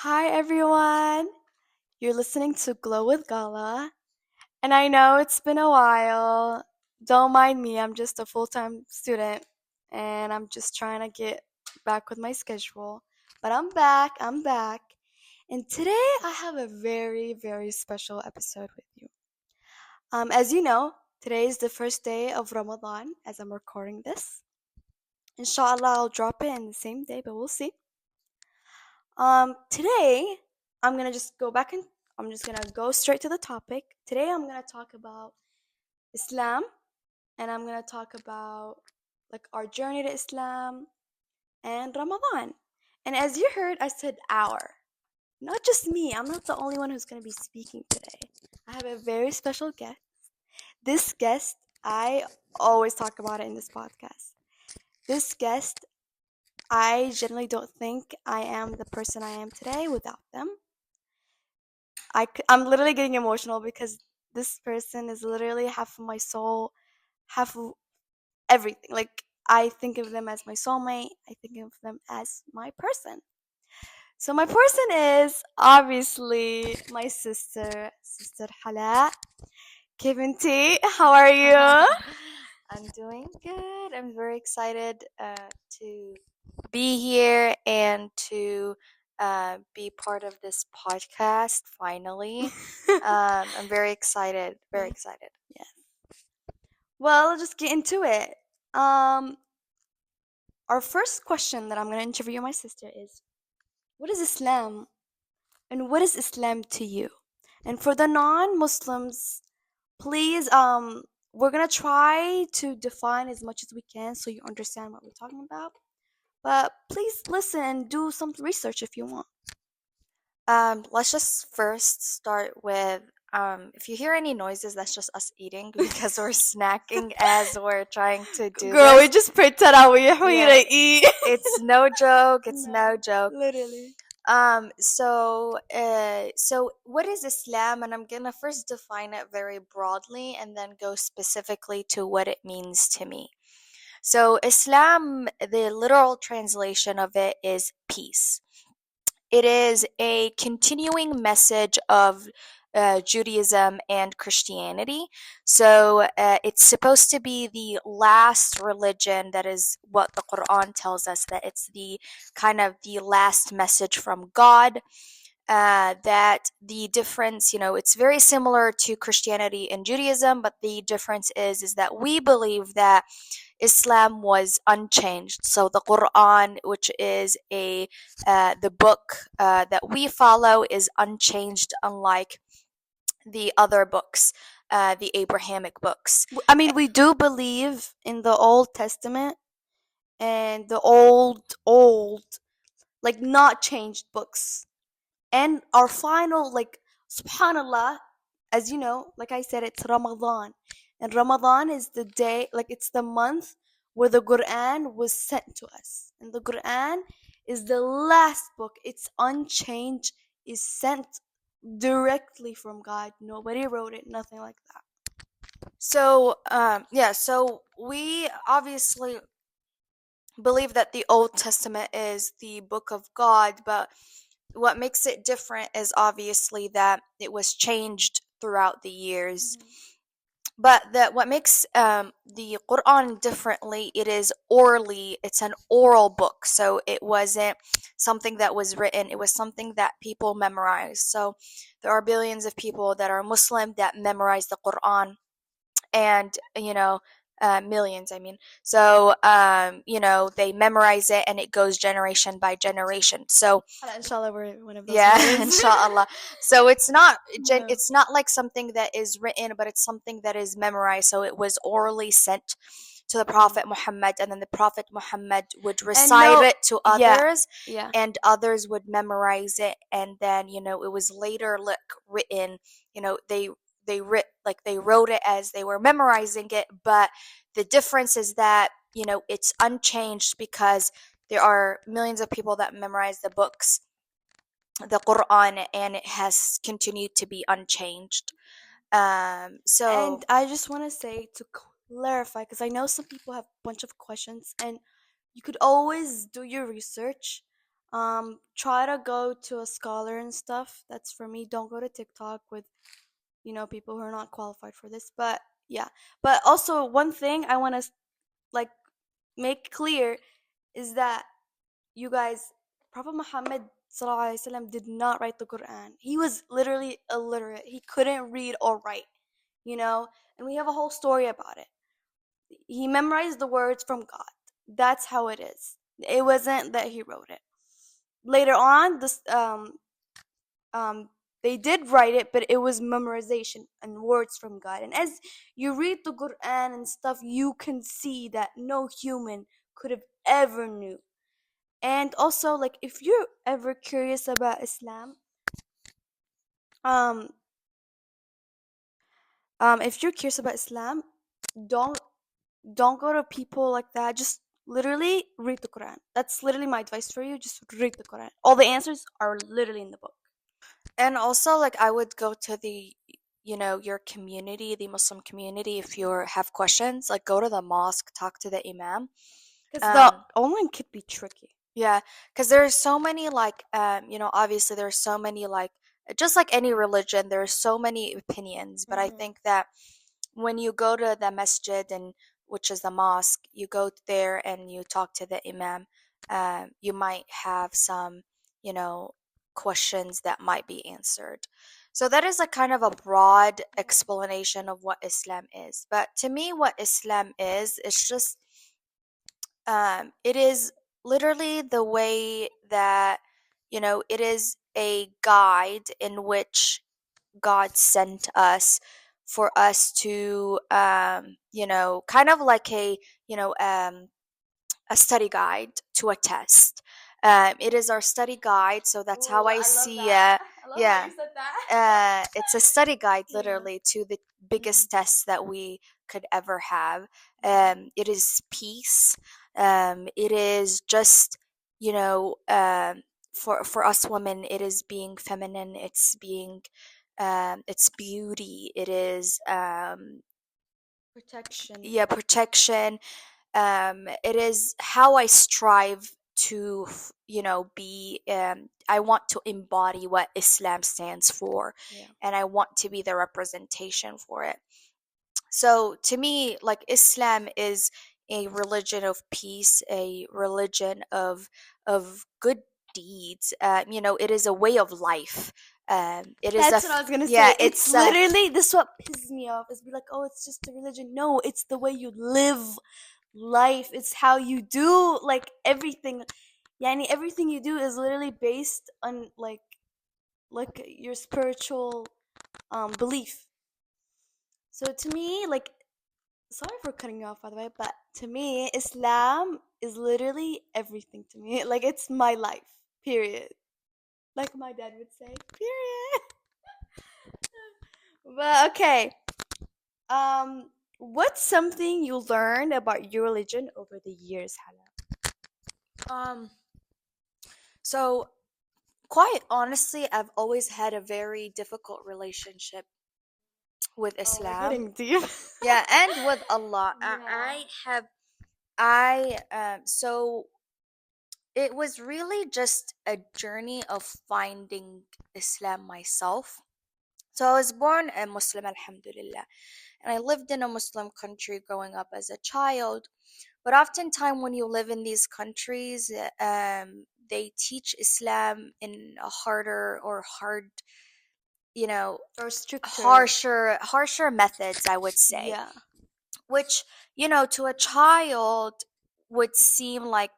Hi everyone! You're listening to Glow with Gala, and I know it's been a while. Don't mind me, I'm just a full time student and I'm just trying to get back with my schedule. But I'm back. And today I have a very, very special episode with you. As you know, today is the first day of Ramadan as I'm recording this. Inshallah, I'll drop it in the same day, but we'll see. Today I'm gonna just go back and I'm just gonna go straight to the topic. Today I'm gonna talk about Islam and I'm gonna talk about like our journey to Islam and Ramadan. And as you heard, I said our. Not just me, I'm not the only one who's gonna be speaking today. I have a very special guest. This guest, I always talk about it in this podcast. This guest, I generally don't think I am the person I am today without them. I'm literally getting emotional because this person is literally half of my soul, half of everything. Like, I think of them as my soulmate, I think of them as my person. So, my person is obviously my sister, Sister Hala. Kevinti, how are you? I'm doing good. I'm very excited to be here and to be part of this podcast finally. I'm very excited. Very Yes, excited. yes. Well, let's just get into it. Um, our first question that I'm going to interview my sister is, what is Islam? And what is Islam to you? And for the non-Muslims, please, we're gonna try to define as much as we can so you understand what we're talking about. But please listen and do some research if you want. Let's just first start with if you hear any noises, that's just us eating because we're snacking as we're trying to do Girl, we this. just pretend out we're here Yeah, to eat. it's no joke. It's no No, joke. literally. So what is Islam? And I'm gonna first define it very broadly and then go specifically to what it means to me. So Islam, the literal translation of it is peace. It is a continuing message of Judaism and Christianity. So it's supposed to be the last religion. That is what the Quran tells us, that it's the kind of the last message from God. That the difference, it's very similar to Christianity and Judaism, but the difference is that we believe that Islam was unchanged. So the Quran, which is the book that we follow, is unchanged, unlike the other books, the Abrahamic books. I mean, we do believe in the Old Testament and the old, like not changed books. And our final, like, subhanallah, as you know, like I said, it's Ramadan. And Ramadan is the day, like, it's the month where the Quran was sent to us. And the Quran is the last book, it's unchanged, is sent directly from God. Nobody wrote it, nothing like that. So we obviously believe that the Old Testament is the book of God, but what makes it different is obviously that it was changed throughout the years. Mhm. But that what makes the Quran differently, it is orally, it's an oral book. So it wasn't something that was written, it was something that people memorized. So there are billions of people that are Muslim that memorize the Quran, and millions, I mean. So they memorize it and it goes generation by generation. So Inshallah, we're one of those yeah, millions. inshallah. So it's not No. it's not like something that is written, but it's something that is memorized. So it was orally sent to the Mhm. Prophet Muhammad, and then the Prophet Muhammad would And recite no, it to yeah, others, yeah. and others would memorize it, and then it was later written. They wrote it as they were memorizing it, but the difference is that it's unchanged because there are millions of people that memorize the books, the Quran, and it has continued to be unchanged. And So I just want to say to clarify, because I know some people have a bunch of questions, and you could always do your research. Try to go to a scholar and stuff. That's for me. Don't go to TikTok with, people who are not qualified for this. But yeah. But also one thing I want to like make clear is that you guys, Prophet Muhammad sallallahu alaihi wasallam did not write the Quran. He was literally illiterate. He couldn't read or write, you know? And we have a whole story about it. He memorized the words from God. That's how it is. It wasn't that he wrote it. Later on, this um they did write it, but it was memorization and words from God. And as you read the Quran and stuff, you can see that no human could have ever knew. And also, like, if you're ever curious about Islam, um if you're curious about Islam, don't don't go to people like that. Just literally read the Quran. That's literally my advice for you. Just read the Quran. All the answers are literally in the book. And also, like, I would go to your community, the Muslim community, if you have questions, like, go to the mosque, talk to the imam. Because the Um, online could be tricky. yeah, because there's so many, like, obviously there's so many, like, just like any religion, there's so many opinions. But I Mm-hmm. think that when you go to the masjid, and which is the mosque, you go there and you talk to the imam, you might have some, you know, questions that might be answered. So that is a kind of a broad explanation of what Islam is. But to me, what Islam is, it's just, it is literally the way that, it is a guide in which God sent us for us to, kind of like a study guide to a test. It is our study guide, so that's how Ooh, I I love see that. it. I love how Yeah, you said that. it's a study guide Yeah. literally to the Mm-hmm. biggest test that we could ever have. It is peace. It is just, you know, um, for us women, it is being feminine. It's being, it's beauty. It is, Protection. yeah, protection. It is how I strive to, be, I want to embody what Islam stands for, Yeah. and I want to be the representation for it. So to me, like, Islam is a religion of peace, a religion of good deeds. It is a way of life. It is That's what I was gonna yeah, say. It's literally this is what pisses me off. Is be like, oh, it's just a religion. No, it's the way you live life. It's how you do like everything. Yani everything you do is literally based on like your spiritual belief. So to me, like, sorry for cutting you off by the way, but to me, Islam is literally everything to me. Like it's my life. Period. Like my dad would say. Period. But okay. What's something you learned about your religion over the years, Hala? um so quite honestly, I've always had a very difficult relationship with Oh, we're Islam. getting deep. Yeah, and with Allah. Yeah. So it was really just a journey of finding Islam myself. So I was born a Muslim, alhamdulillah, and I lived in a Muslim country growing up as a child. But oftentimes, when you live in these countries, they teach Islam in a harder or hard, you know, Or stricter. harsher methods, I would say, Yeah. which, to a child would seem like,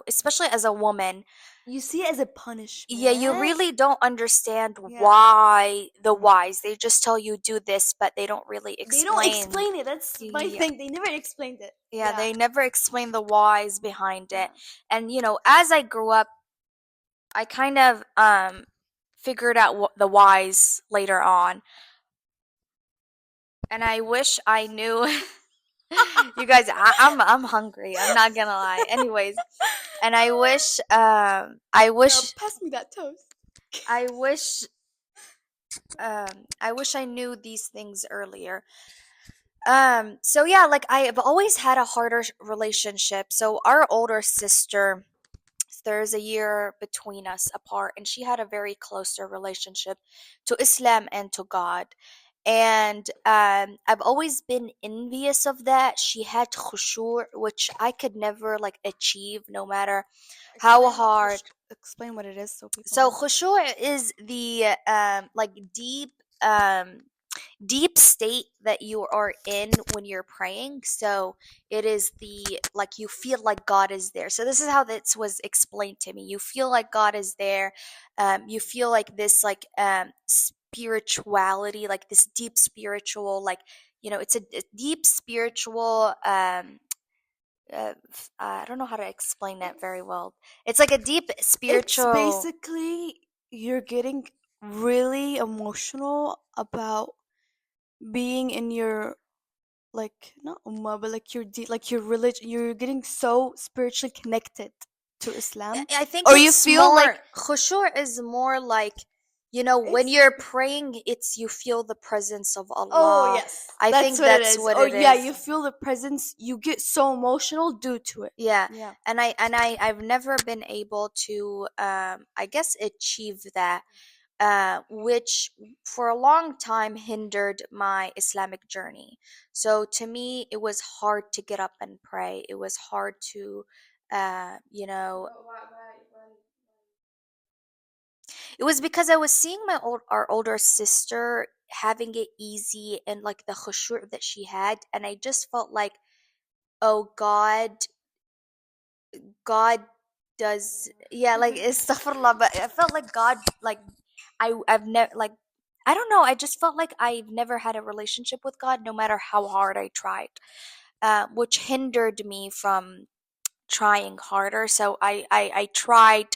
especially as a woman, You see it as a yeah, you punishment. really don't understand Yeah. why the whys. They just tell you do this, but they don't really They don't explain. explain it. That's my Yeah, thing. They never explained it. yeah, Yeah. they never explain the whys behind Yeah. it. And as I grew up, I kind of figured out the whys later on, and I wish I knew. You guys, I'm hungry. I'm not gonna lie. Anyways, and Yo, pass me that toast. I wish I wish I knew these things earlier. So yeah, like, I've always had a harder relationship. So our older sister, there's a year between us apart, and she had a very closer relationship to Islam and to God. And I've always been envious of that. She had khushu', which I could never like achieve, no matter how hard. Explain what it is so people So know. khushu' is the like um deep state that you are in when you're praying. So it is the like you feel like God is there. So this is how this was explained to me. You feel like God is there. You feel like this like spirituality, like this deep spiritual, like it's a deep spiritual. I don't know how to explain that very well. It's like a deep It's spiritual. basically you're getting really emotional about being in your, like, not ummah, but like like your religion. You're getting so spiritually connected to Islam, I think or you it's feel like, more khushu' is more like when it's, you're praying, it's you feel the presence of oh Allah. yes, I that's think what it that's is. what Oh it yeah, is. you feel the presence. You get so emotional due to it. Yeah, Yeah. I've never been able to I guess achieve that, which for a long time hindered my Islamic journey. So to me, it was hard to get up and pray. It was hard to, you know, it was because I was seeing our older sister having it easy and like the khushu' that she had, and I just felt like, oh God does, yeah, like astaghfirullah, but I felt like God, like I've never like I don't know, I just felt like I've never had a relationship with God, no matter how hard I tried, which hindered me from trying harder. So I tried.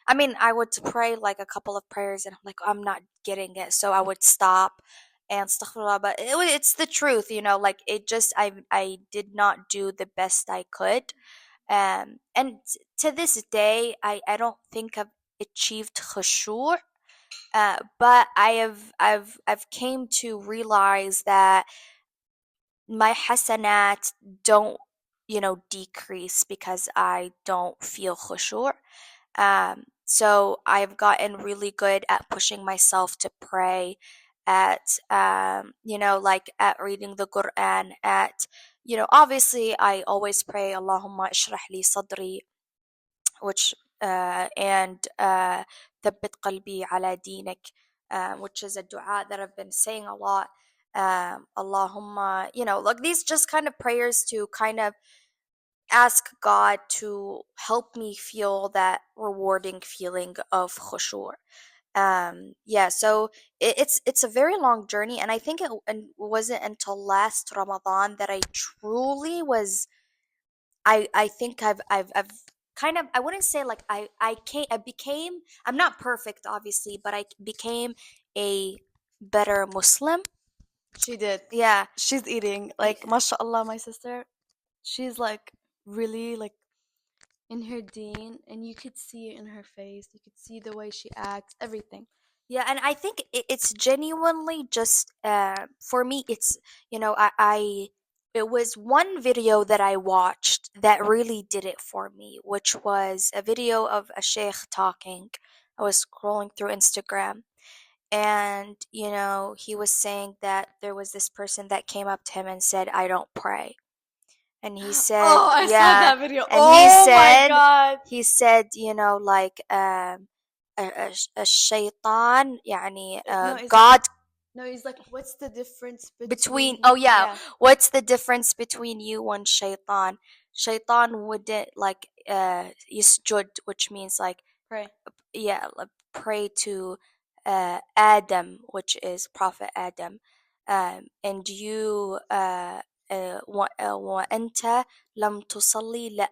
I mean, I would pray like a couple of prayers, and I'm like, I'm not getting it, so I would stop and astaghfirullah. But it's the truth, like it just I did not do the best I could. And to this day, I don't think I've achieved khushu'. But I've came to realize that my hasanat don't decrease because I don't feel khushu'. So I've gotten really good at pushing myself to pray, at like at reading the Quran, at obviously I always pray Allahumma ishrah li sadri, which and thabbit qalbi ala dinik, which is a dua that I've been saying a lot. Allahumma, like these just kind of prayers to kind of ask God to help me feel that rewarding feeling of khushu'. Yeah, so it's a very long journey, and I think it wasn't until last Ramadan that I truly was. I think I've kind of, I wouldn't say like I became, I'm not perfect obviously, but I became a better Muslim. She did. Yeah. She's eating. y- Like, mashallah, my sister, she's like really like in her deen, and you could see it in her face. You could see the way she acts, everything. Yeah, and I think it's genuinely just for me. It's I it was one video that I watched that really did it for me, which was a video of a sheikh talking. I was scrolling through Instagram, and he was saying that there was this person that came up to him and said, I don't pray. And he said, Oh, I saw yeah. that video. And Oh my god. he said, like a shaitan, يعني No, it's like, God no, he's like, what's the difference between, between, oh yeah, yeah, what's the difference between you and shaitan? Shaitan wouldn't like yisjud, which means like, pray. yeah, like pray to Adam, which is Prophet Adam, and you وأنت لم تصلي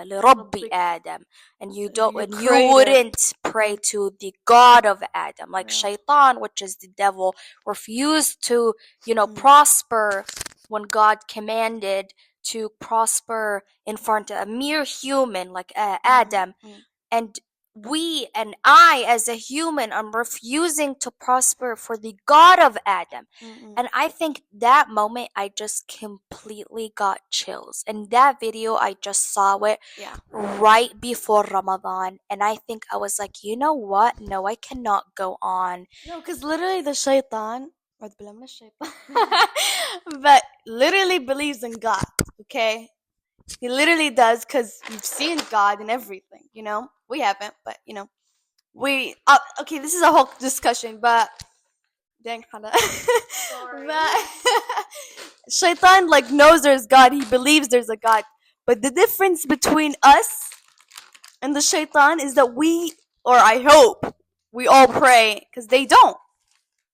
لرب ربك. آدم, and you And don't, you and you created. wouldn't pray Yeah, to the God of Adam. Like yeah. Shaitan, which is the devil, refused to Mm, prosper when God commanded to prosper in front of a mere human like mm-hmm, Adam. mm. And we and I as a human am refusing to prosper for the God of Adam. Mm-mm. And I think that moment I just completely got chills. And that video I just saw it Yeah. right before Ramadan, and I think I was like, you know what? No, I cannot go on. No, because literally the shaitan, or the shaitan, but literally believes in God, okay? He literally does because you've seen God and everything, you know? We haven't, but, you know. Okay, this is a whole discussion, but dang, Hana. Sorry. But Shaitan like knows there's God. He believes there's a God. But the difference between us and the Shaitan is that we, or I hope, we all pray because they don't.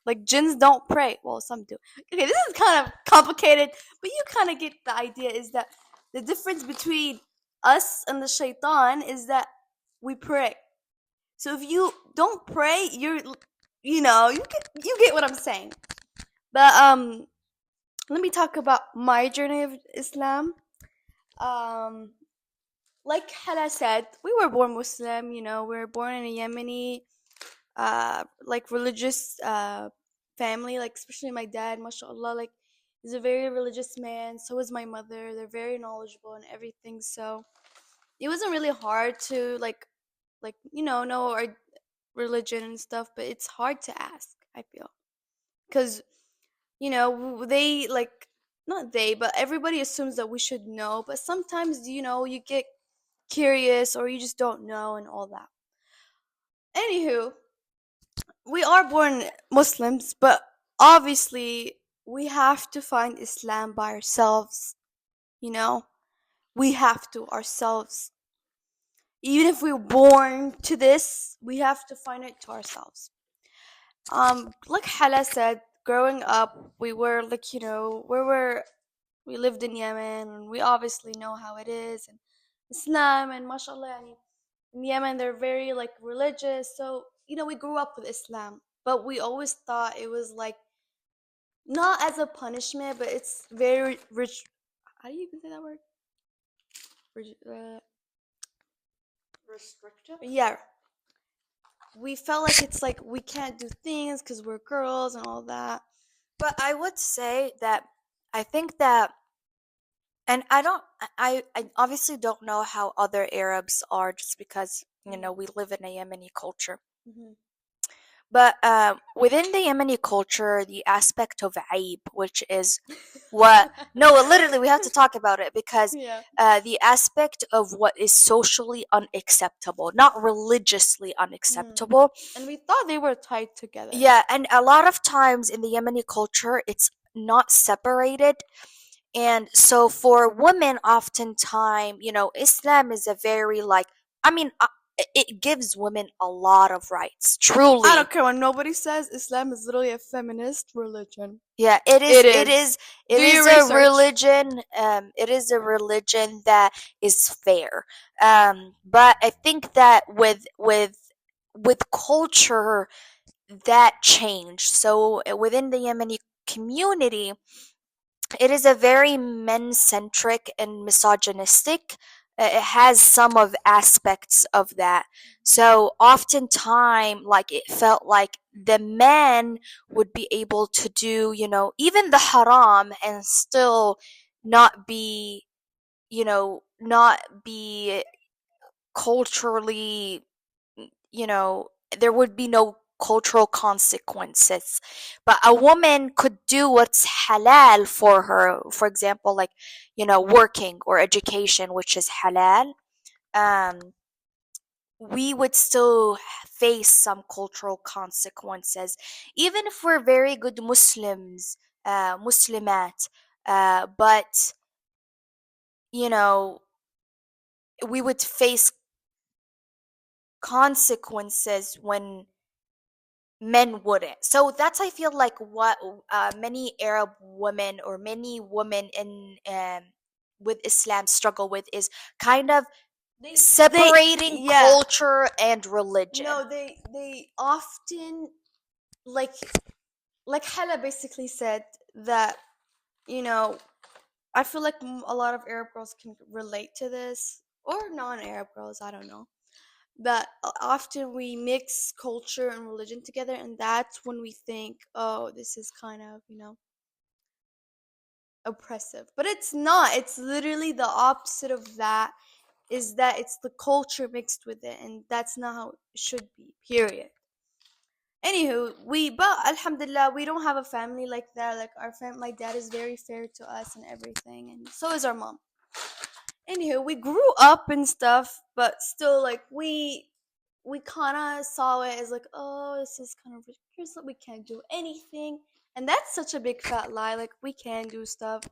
Like jinns don't pray. Well, some do. Okay, this is kind of complicated, but you kind of get the idea. Is that the difference between us and the Shaitan is that we pray. So if you don't pray, you get what I'm saying. But let me talk about my journey of Islam. Um, like Hala said, we were born Muslim. We were born in a Yemeni, like religious family. Like especially my dad, mashallah, like is a very religious man. So is my mother. They're very knowledgeable and everything. So it wasn't really hard to like know our religion and stuff. But it's hard to ask. I feel because they like not they but everybody assumes that we should know, but sometimes you get curious or you just don't know and all that. Anywho, we are born Muslims, but obviously we have to find Islam by ourselves. you know we have to ourselves. Even if we were born to this, we have to find it to ourselves. Like Hala said, growing up we were like we lived in Yemen, and we obviously know how it is. And Islam and mashallah, in Yemen they're very like religious. So we grew up with Islam, but we always thought it was like not as a punishment, but it's very rich. How do you even say that word? Restrictive. Yeah, we felt like it's like we can't do things because we're girls and all that. But I would say that I think that, and I don't, I obviously don't know how other Arabs are just because, we live in a Yemeni culture. Mm-hmm. But within the Yemeni culture, the aspect of aib, which is what, no, literally, we have to talk about it because Yeah. the aspect of what is socially unacceptable, not religiously unacceptable. And we thought they were tied together. Yeah, and a lot of times in the Yemeni culture, it's not separated. And so for women, oftentimes, Islam is a very like, I mean, it gives women a lot of rights, I truly. don't care what nobody says. Islam is literally a feminist religion. Yeah, it is. It It is. is. Do It your is a research. religion. It is a religion that is fair. But I think that with culture that changed. So within the Yemeni community, it is a very men-centric and misogynistic. It has some of aspects of that. So oftentimes, like it felt like the men would be able to do, even the haram and still not be, not be culturally, there would be no cultural consequences. But a woman could do what's halal for her, for example, like, working or education, which is halal. Um, we would still face some cultural consequences, even if we're very good Muslims, Muslimat. But, you know, we would face consequences when men wouldn't. So that's, I feel like, what many Arab women or many women in with Islam struggle with is kind of separating Yeah. culture and religion. No, they often like like Hala basically said that you know I feel like a lot of Arab girls can relate to this, or non-Arab girls. I don't know. that often we mix culture and religion together, and that's when we think, oh, this is kind of, oppressive. But it's not. It's literally the opposite of that, is that it's the culture mixed with it, and that's not how it should be, period. Anywho, but alhamdulillah, we don't have a family like that. Like my dad is very fair to us and everything, and so is our mom. Anywho, we grew up and stuff, but still, like we kind of saw it as like, oh, this is kind of ridiculous. We can't do anything, and that's such a big fat lie. Like we can do stuff,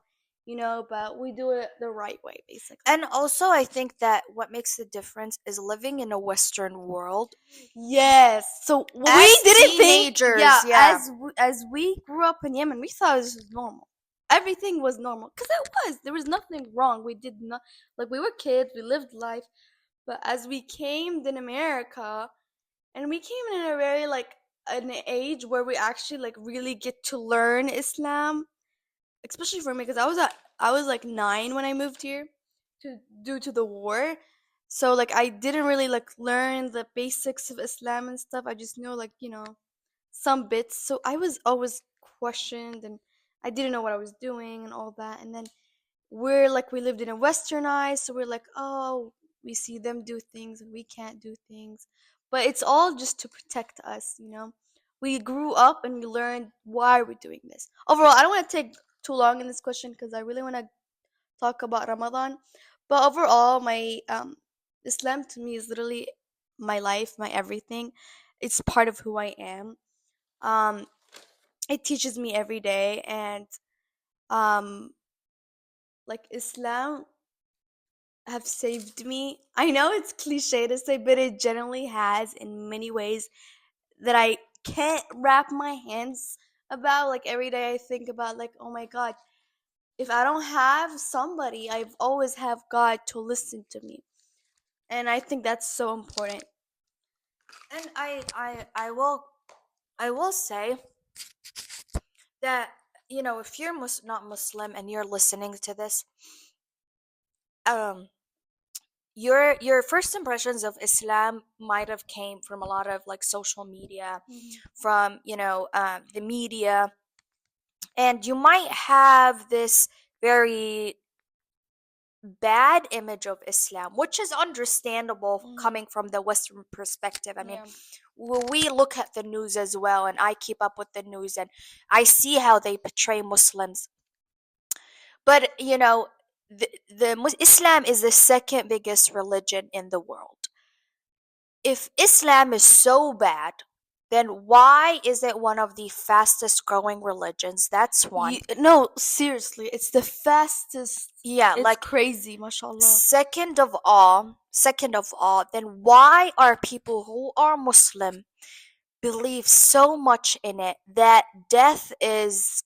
but we do it the right way, basically. And also, I think that what makes the difference is living in a Western world. Yes. So we As didn't think, teenagers, yeah. as we grew up in Yemen, we thought this was normal. Everything was normal because it was. There was nothing wrong. We did not, like, we were kids. We lived life, but as we came in America, and we came in a very like an age where we actually like really get to learn Islam, especially for me because I was like 9 when I moved here due to the war. So like I didn't really like learn the basics of Islam and stuff. I just know like, some bits. So I was always questioned, and I didn't know what I was doing and all that. And then we lived in a westernized, so we're like, oh, we see them do things and we can't do things. But it's all just to protect us. We grew up and we learned why we're doing this. Overall, I don't want to take too long in this question because I really want to talk about Ramadan. But overall, my Islam to me is literally my life, my everything. It's part of who I am. Um, it teaches me every day, and um, like Islam have saved me. I know it's cliche to say, but it generally has in many ways that I can't wrap my hands about. Like every day I think about like, oh my God, if I don't have somebody, I've always have God to listen to me. And I think that's so important. And I will say that, if you're not Muslim and you're listening to this, um your first impressions of Islam might have came from a lot of like social media, Mhm. from the media, and you might have this very bad image of Islam, which is understandable Mhm. coming from the Western perspective. I mean, Yeah. we look at the news as well, and I keep up with the news, and I see how they portray Muslims. But Islam is the second biggest religion in the world. If Islam is so bad, then why is it one of the fastest growing religions? That's one. No, seriously, it's the fastest. Yeah, It's like, crazy, mashallah. second of all, then why are people who are Muslim believe so much in it that death is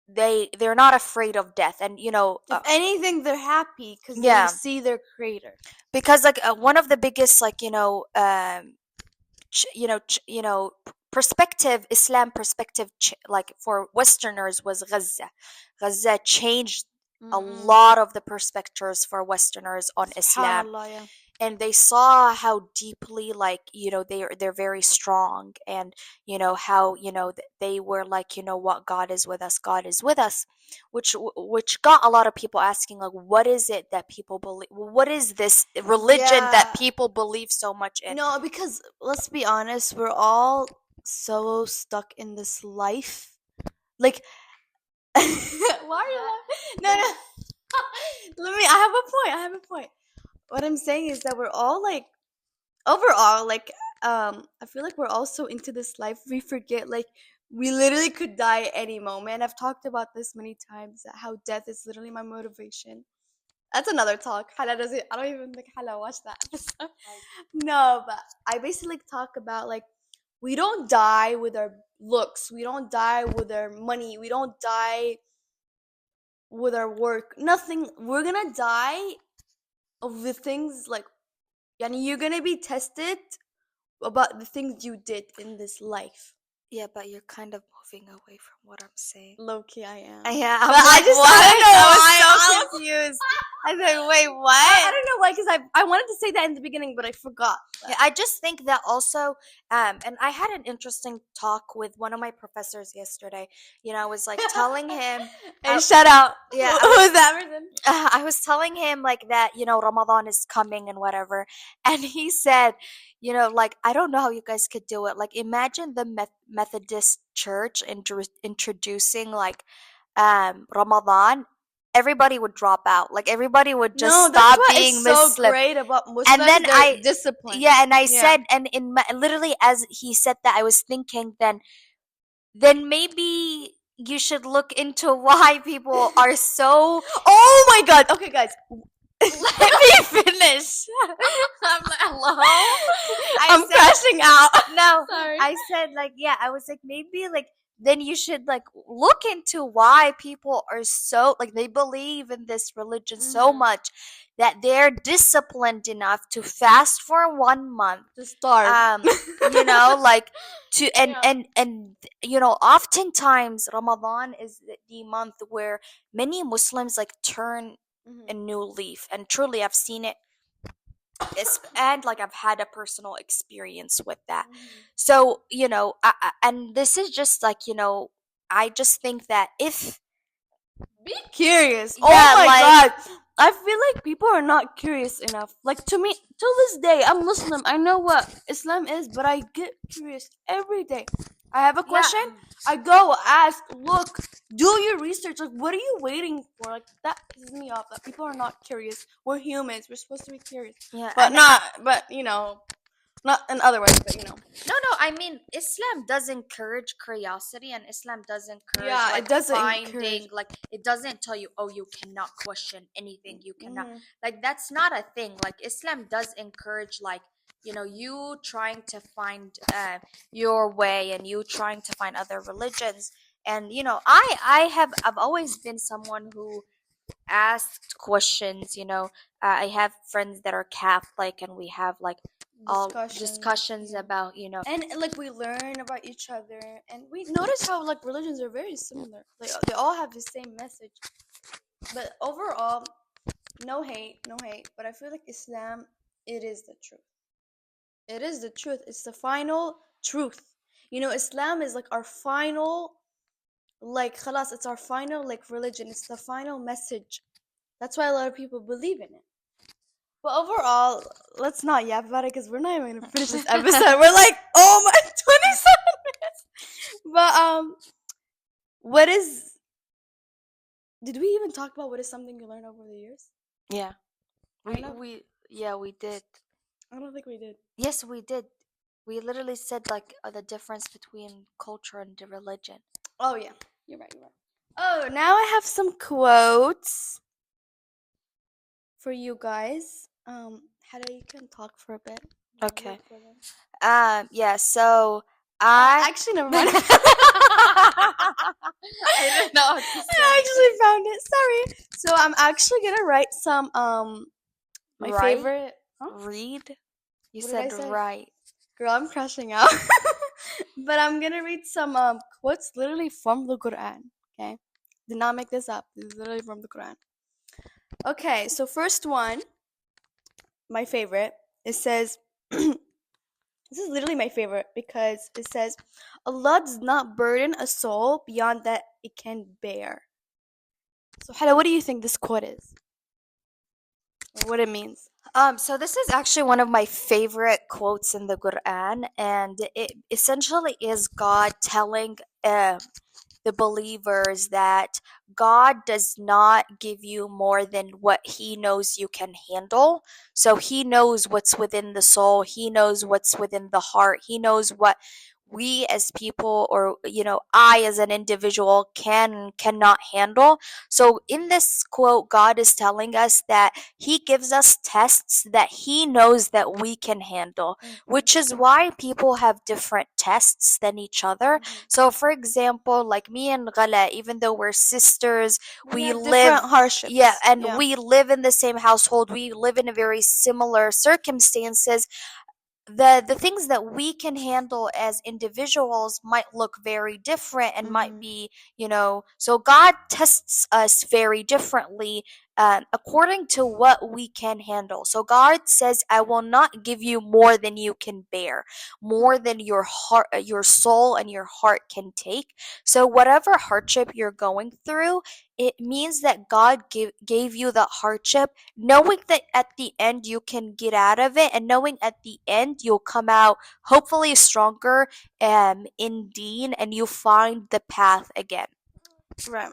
they're not afraid of death? And If anything, they're happy because they yeah, see their creator. because like one of the biggest, like, perspective, Islam perspective, like for Westerners, was Gaza changed a Mm-mm. lot of the perspectives for Westerners on Islam, Subhanallah, yeah. and they saw how deeply, like, they're very strong, and how they were like, what, God is with us, God is with us, which got a lot of people asking, like, what is it that people believe, what is this religion that Yeah. people believe so much in? No, because let's be honest, we're all so stuck in this life. Like, why are you laughing? No, no. I have a point. I have a point. What I'm saying is that we're all like, overall, like, I feel like we're all so into this life, we forget, like, we literally could die at any moment. I've talked about this many times, that how death is literally my motivation. That's another talk. Hala doesn't. I don't even think Hala watched that episode. No, but I basically talk about like we don't die with our looks. We don't die with our money. We don't die with our work. Nothing. We're gonna die of the things like, yani you're gonna be tested about the things you did in this life. Yeah, but you're kind of moving away from what I'm saying. Low key, I am. Yeah, But I'm I like, just, what? I don't know I why. was so confused. I said, wait, I what? don't know why, because I wanted to say that in the beginning, but I forgot. Yeah, I just think that also, and I had an interesting talk with one of my professors yesterday. I was like telling him, Hey, shout out. yeah, Who's that person? I was telling him like that, Ramadan is coming and whatever. And he said, like, I don't know how you guys could do it. Like, imagine the Methodist church introducing like Ramadan. Everybody would drop out. Like, everybody would just No, that's stop what is being so Muslim. great about And Muslims. then Their discipline. yeah, and I Yeah. said, and literally as he said that, I was thinking, then maybe you should look into why people are so. Oh my god. Okay, guys. Let me finish. I'm like, hello. I'm crashing out. No. Sorry. I said, like, yeah. I was like, maybe like then you should like look into why people are so like they believe in this religion so Mhm. much that they're disciplined enough to fast for 1 month. To starve. Like to Yeah. and oftentimes Ramadan is the month where many Muslims like turn a Mhm. new leaf, and truly I've seen it, and like I've had a personal experience with that. Mhm. So and this is just like I just think that if Be curious. Oh yeah, my like god. I feel like people are not curious enough. Like to me, till this day, I'm Muslim. I know what Islam is, but I get curious every day. I have a yeah, question. I go ask, look, do your research. Like, what are you waiting for? Like that pisses me off. That people are not curious. We're humans. We're supposed to be curious, yeah, but and not. But not in other ways. But no, I mean, Islam does encourage curiosity, and Islam does encourage yeah, it like doesn't finding, encourage. like it doesn't tell you, oh, you cannot question anything, you cannot, Mm-hmm. like that's not a thing. Like Islam does encourage like you trying to find your way, and you trying to find other religions. And I've always been someone who asked questions. I have friends that are Catholic, and we have like all Discussions. discussions Yeah. about And like we learn about each other, and we notice how like religions are very similar. They all have the same message, but overall, no hate. But I feel like Islam, it is the truth. It is the truth. It's the final truth. Islam is like our final, like khalas. It's our final like religion. It's the final message. That's why a lot of people believe in it. But overall, let's not yap about it because we're not even gonna finish this episode. We're like, oh my, 27 minutes. But what is? Did we even talk about what is something you learned over the years? yeah. I don't know. We did. I don't think we did. Yes, we did. We literally said like the difference between culture and the religion. Oh yeah, you're right. You're right. Oh, now I have some quotes for you guys. Hada, you can talk for a bit. I'll Okay. look for them. Yeah. So I Actually, never mind. I don't know what to I say. actually found it. Sorry. So I'm actually gonna write some my Right? favorite. Huh? Read. You What did I said say? right. Girl, I'm crashing out. But I'm gonna read some quotes literally from the Quran. Okay, did not make this up. This is literally from the Quran. Okay, so first one, my favorite. It says, this is literally my favorite because it says, Allah does not burden a soul beyond that it can bear. So, Hala, what do you think this quote is? Or what it means? So this is actually one of my favorite quotes in the Quran, and it essentially is God telling the believers that God does not give you more than what He knows you can handle. So He knows what's within the soul, He knows what's within the heart, He knows what we as people, or I as an individual cannot handle. So in this quote, God is telling us that He gives us tests that He knows that we can handle, which is why people have different tests than each other. So, for example, like me and Ghala, even though we're sisters, we have live, different hardships. yeah, and Yeah. we live in the same household. We live in a very similar circumstances. The things that we can handle as individuals might look very different and might Mhm. be, so God tests us very differently according to what we can handle. So God says, I will not give you more than you can bear, more than your heart, your soul and your heart can take. So whatever hardship you're going through, it means that God gave you the hardship, knowing that at the end you can get out of it, and knowing at the end you'll come out hopefully stronger in deen, and you find the path again. Right.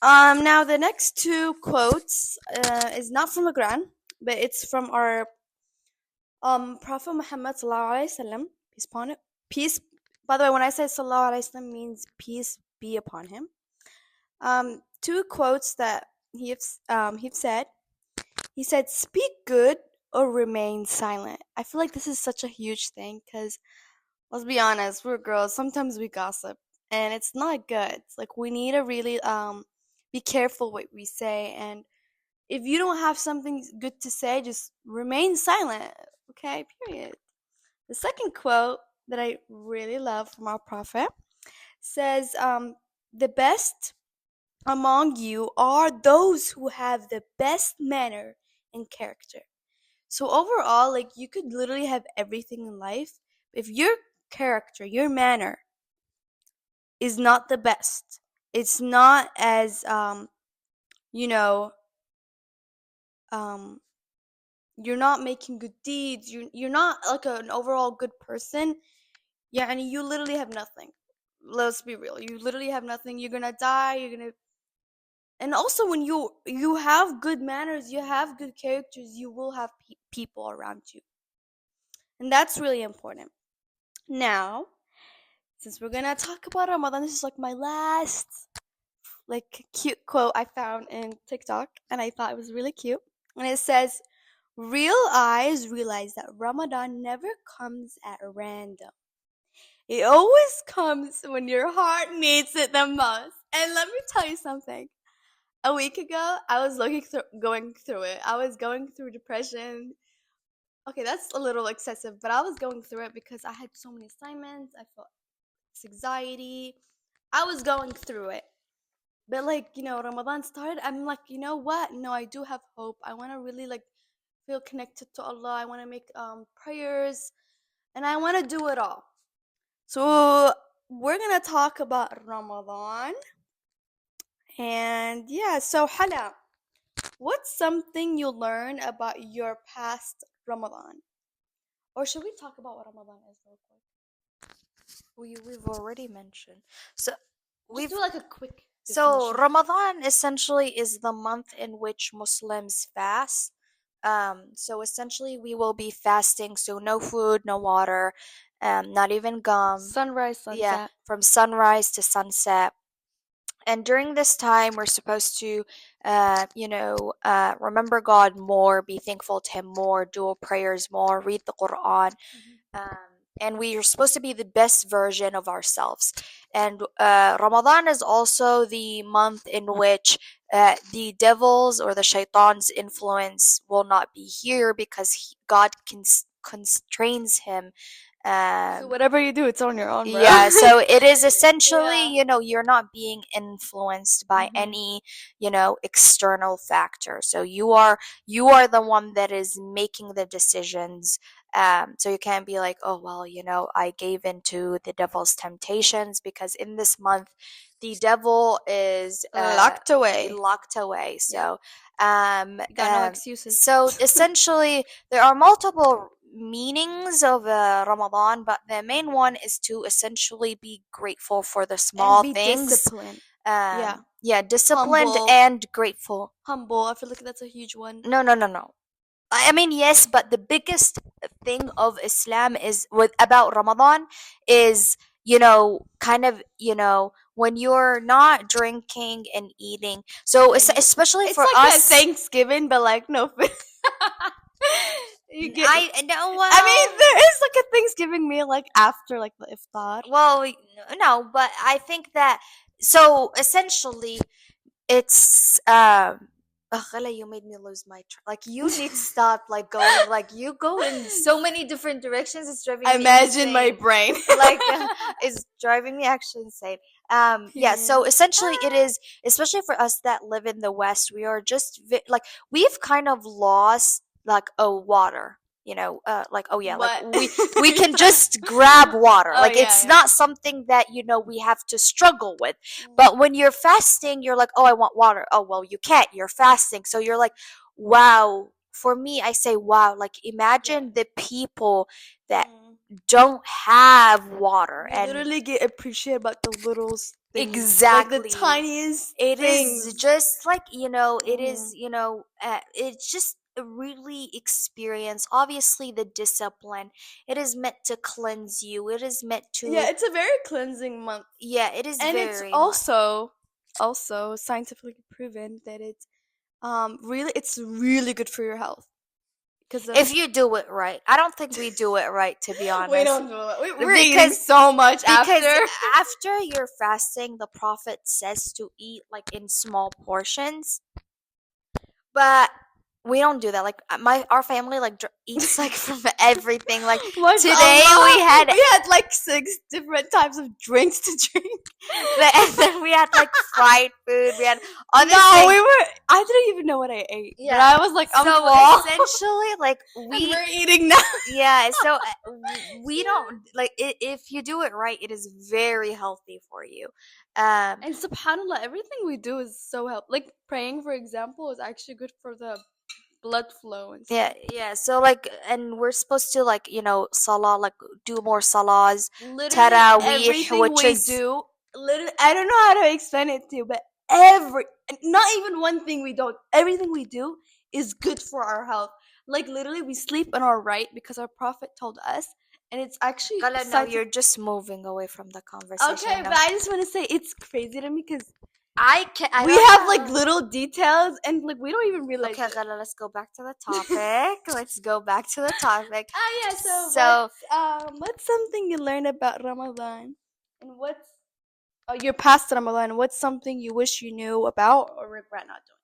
Now the next two quotes is not from the Quran, but it's from our Prophet Muhammad sallallahu alaihi wasallam, peace upon it. Peace. By the way, when I say sallallahu alaihi wasallam, means peace be upon him. Two quotes that he said. He said, "Speak good or remain silent." I feel like this is such a huge thing because let's be honest, we're girls. Sometimes we gossip, and it's not good. It's like we need to really be careful what we say, and if you don't have something good to say, just remain silent. Okay, period. The second quote that I really love from our prophet says, "The best among you are those who have the best manner and character." So overall, like you could literally have everything in life. If your character, your manner is not the best, it's not as you know, um you're not making good deeds, you're not like an overall good person, yeah, and you literally have nothing. Let's be real. You literally have nothing. You're gonna die, you're gonna and also when you have good manners, you have good characters, you will have people around you. And that's really important. Now, since we're gonna talk about Ramadan, this is like my last like cute quote I found in TikTok, and I thought it was really cute. And it says, "Real eyes realize that Ramadan never comes at random. It always comes when your heart needs it the most." And let me tell you something. A week ago, I was going through it. I was going through depression. Okay, that's a little excessive, but I was going through it because I had so many assignments. I felt anxiety. I was going through it. But like, Ramadan started, I'm like, you know what? No, I do have hope. I want to really like feel connected to Allah. I want to make prayers and I want to do it all. So, we're going to talk about Ramadan. And yeah, so Hala, what's something you learn about your past Ramadan? Or should we talk about what Ramadan is real quick? We've already mentioned. So Just we've do like a quick so definition. Ramadan essentially is the month in which Muslims fast. So essentially we will be fasting, so no food, no water, not even gum. Sunrise, Yeah, sunset. from sunrise to sunset. And during this time, we're supposed to, remember God more, be thankful to Him more, do our prayers more, read the Quran, Mhm. um, and we are supposed to be the best version of ourselves. And Ramadan is also the month in which the devil's or the shaitan's influence will not be here because God constrains him. So Um, whatever you do, it's on your own, bro. yeah, so it is essentially, Yeah. you're not being influenced by Mhm. any, external factor. So you are the one that is making the decisions. So you can't be like, oh well, I gave into the devil's temptations, because in this month the devil is Locked away. locked away. Yep. So um You got no um excuses. so essentially there are multiple meanings of Ramadan, but the main one is to essentially be grateful for the And small be things. disciplined. Yeah. Yeah, disciplined Humble. and grateful. Humble. I feel like that's a huge one. No, no, no, no. I mean, yes, but the biggest thing of Islam is with about Ramadan is, kind of, when you're not drinking and eating. So Yeah, you. especially It's for like a us, Thanksgiving, but like no food. You get. I know, I mean, well, there is like a Thanksgiving meal like after like the iftar. well, no, but I think that, so essentially it's ugh, Ghala, you made me lose my like you need to stop like going, like you go in so many different directions, it's driving me Imagine my insane. brain. Like it's driving me actually insane. Yeah, so Period. essentially it Ah, is, especially for us that live in the West, we are just like we've kind of lost like water, like, oh yeah, like what? we can just grab water. Oh Like yeah, it's yeah. not something that we have to struggle with. Mm, But when you're fasting, you're like, oh, I want water. Oh well, you can't. You're fasting, so you're like, wow. For me, I say, wow. Like yeah. imagine the people that Mm. don't have water We and literally get appreciated about the little things, like the exactly. tiniest It is things. just like, it Hmm. is, it's just a really experience. Obviously, the discipline, it is meant to cleanse you. It is meant Yeah, to, it's a very cleansing month, yeah, it is and it's very much. also scientifically proven that it's really good for your health because of If you do it right. I don't think we do it right, to be we honest. don't do it. We're eating Because so much because after. after you're fasting, the prophet says to eat like in small portions. But we don't do that. Like my our family like eats like from everything. Like today we Mashallah, had we had like 6 different types of drinks to drink. and then we had like fried food. We had other No, things. I didn't even know what I ate, but Yeah. I was like, I'm So full, essentially, like and we we're eating now. yeah. So we don't like if you do it right, it is very healthy for you. Um. And subhanallah, everything we do is so help. Like praying, for example, is actually good for the blood flow and Yeah, stuff. yeah. So like, and we're supposed to like, salah, like do more salahs, Literally tarawih, everything which we is do, literally, I don't know how to explain it to you, but every, not even one thing we don't, everything we do is good for our health. Like literally, we sleep on our right because our prophet told us, and it's actually Kala, no, you're scientific. just moving away from the conversation Okay, now. but I just want to say it's crazy to me because I we don't have like know. little details and like we don't even realize Okay, it. Kala, let's go back to the topic. Let's go back to the topic. Ah yeah, so So, what's something you learned about Ramadan? And what's your past Ramadan? What's something you wish you knew about or regret not doing?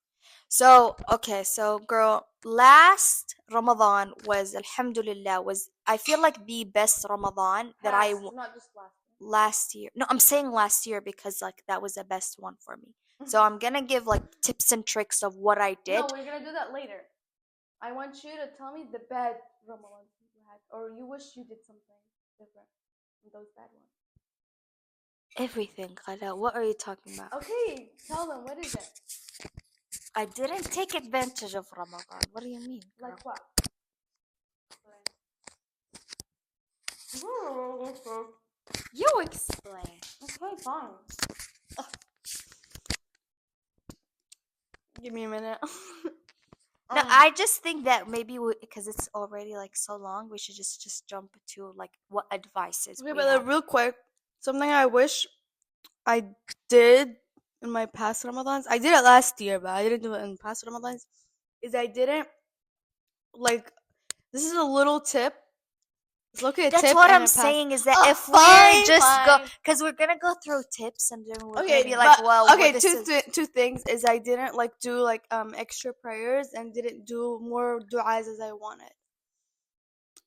okay, so girl, last Ramadan was Alhamdulillah was I feel like the best Ramadan that Past, not just last last year. No, I'm saying last year because like that was the best one for me. year. So I'm gonna give like tips and tricks of what I No, did. we're gonna do that later. I want you to tell me the bad Ramadan you had, or you wish you did something different from those bad ones. Everything, Khala. What are you talking about? Okay, tell them what is it? I didn't take advantage of Ramadan. What do you mean, girl? Like what? You explain. Okay, fine. Give me a minute. No, um, I just think that maybe because it's already like so long, we should just jump to like what advices okay, we but have. real quick, something I wish I did in my past Ramadans. I did it last year, but I didn't do it in past Ramadans. Is I didn't like. This is a little tip. Look at a That's tip what and I'm a pass. saying is that Oh, if we're fine, just go, fine. because we're gonna go through tips and then we're gonna be Okay, like, but well, what okay, this is. two things is I didn't like do like extra prayers and didn't do more du'as as I wanted.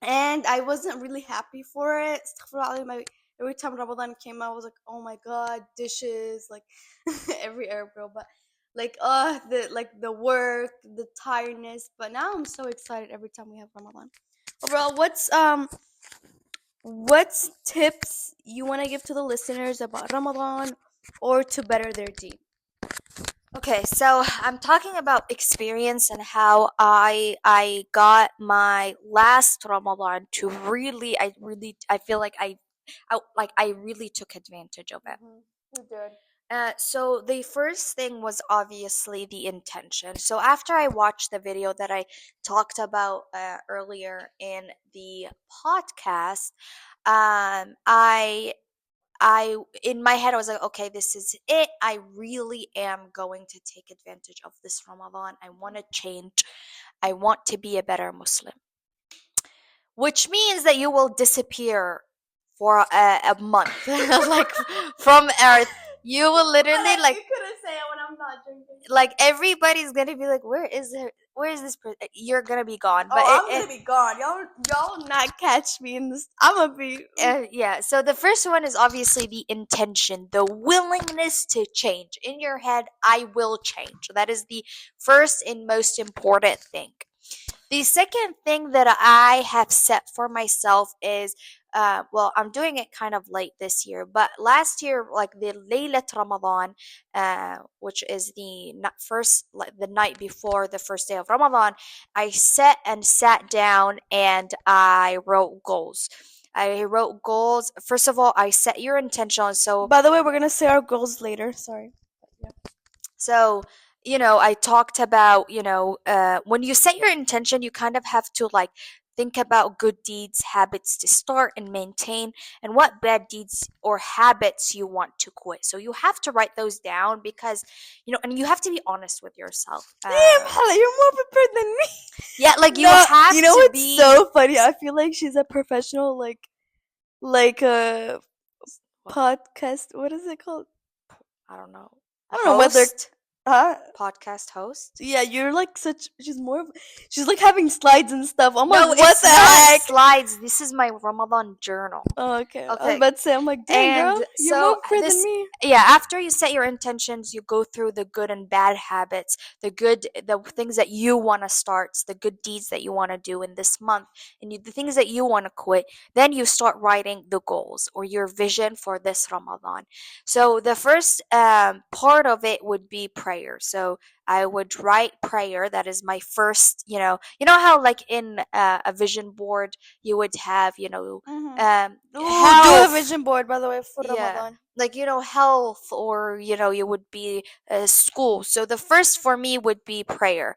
And I wasn't really happy for it. Astaghfirullah, every time Ramadan came out, I was like, oh my god, dishes, like every Arab girl, but like the work, the tiredness. But now I'm so excited every time we have Ramadan. Overall, what's tips you want to give to the listeners about Ramadan or to better their deed? Okay, so I'm talking about experience and how I got my last Ramadan to I feel like I really took advantage of it. Mm-hmm. You did. So the first thing was obviously the intention. So after I watched the video that I talked about earlier in the podcast, I in my head I was like, okay, this is it. I really am going to take advantage of this Ramadan. I want to change. I want to be a better Muslim, which means that you will disappear for a month, like from Earth. You will literally But like you couldn't say it when I'm not drinking. like everybody's gonna be like, where is her? where is this? You're gonna be gone, but Oh, I'm gonna be gone. Y'all not catch me in this. I'm gonna be. yeah. So the first one is obviously the intention, the willingness to change in your head. I will change. That is the first and most important thing. The second thing that I have set for myself is, well, I'm doing it kind of late this year, but last year, like the Laylat Ramadan, which is the first, like the night before the first day of Ramadan, I sat down and I wrote goals. I wrote goals. First of all, I set your intention. So By the way, we're gonna say our goals later. Sorry. Yeah. So, I talked about, when you set your intention, you kind of have to like think about good deeds, habits to start and maintain, and what bad deeds or habits you want to quit. So you have to write those down because, and you have to be honest with yourself. Damn, Hala, you're more prepared than me. Yeah, like you No, have you know to what's be. so funny? I feel like she's a professional, like a What? podcast. What is it called? I don't know. I don't know whether. Host, Huh? podcast host. Yeah, you're like such. She's more. She's like having slides and stuff. I'm like, No, what it's the not heck? slides. This is my Ramadan journal. Oh, okay. I was Okay. about to say, I'm like, dang, girl, And you're more so prepared than this, me. yeah, after you set your intentions, you go through the good and bad habits, the things that you want to start, the good deeds that you want to do in this month, and the things that you want to quit. Then you start writing the goals or your vision for this Ramadan. So the first part of it would be prayer. So I would write prayer. That is my first, how like in a vision board you would have, Mm-hmm. Ooh, do a health, vision board, by the way, for yeah, Ramadan. like health, or you would be school. So the first for me would be prayer,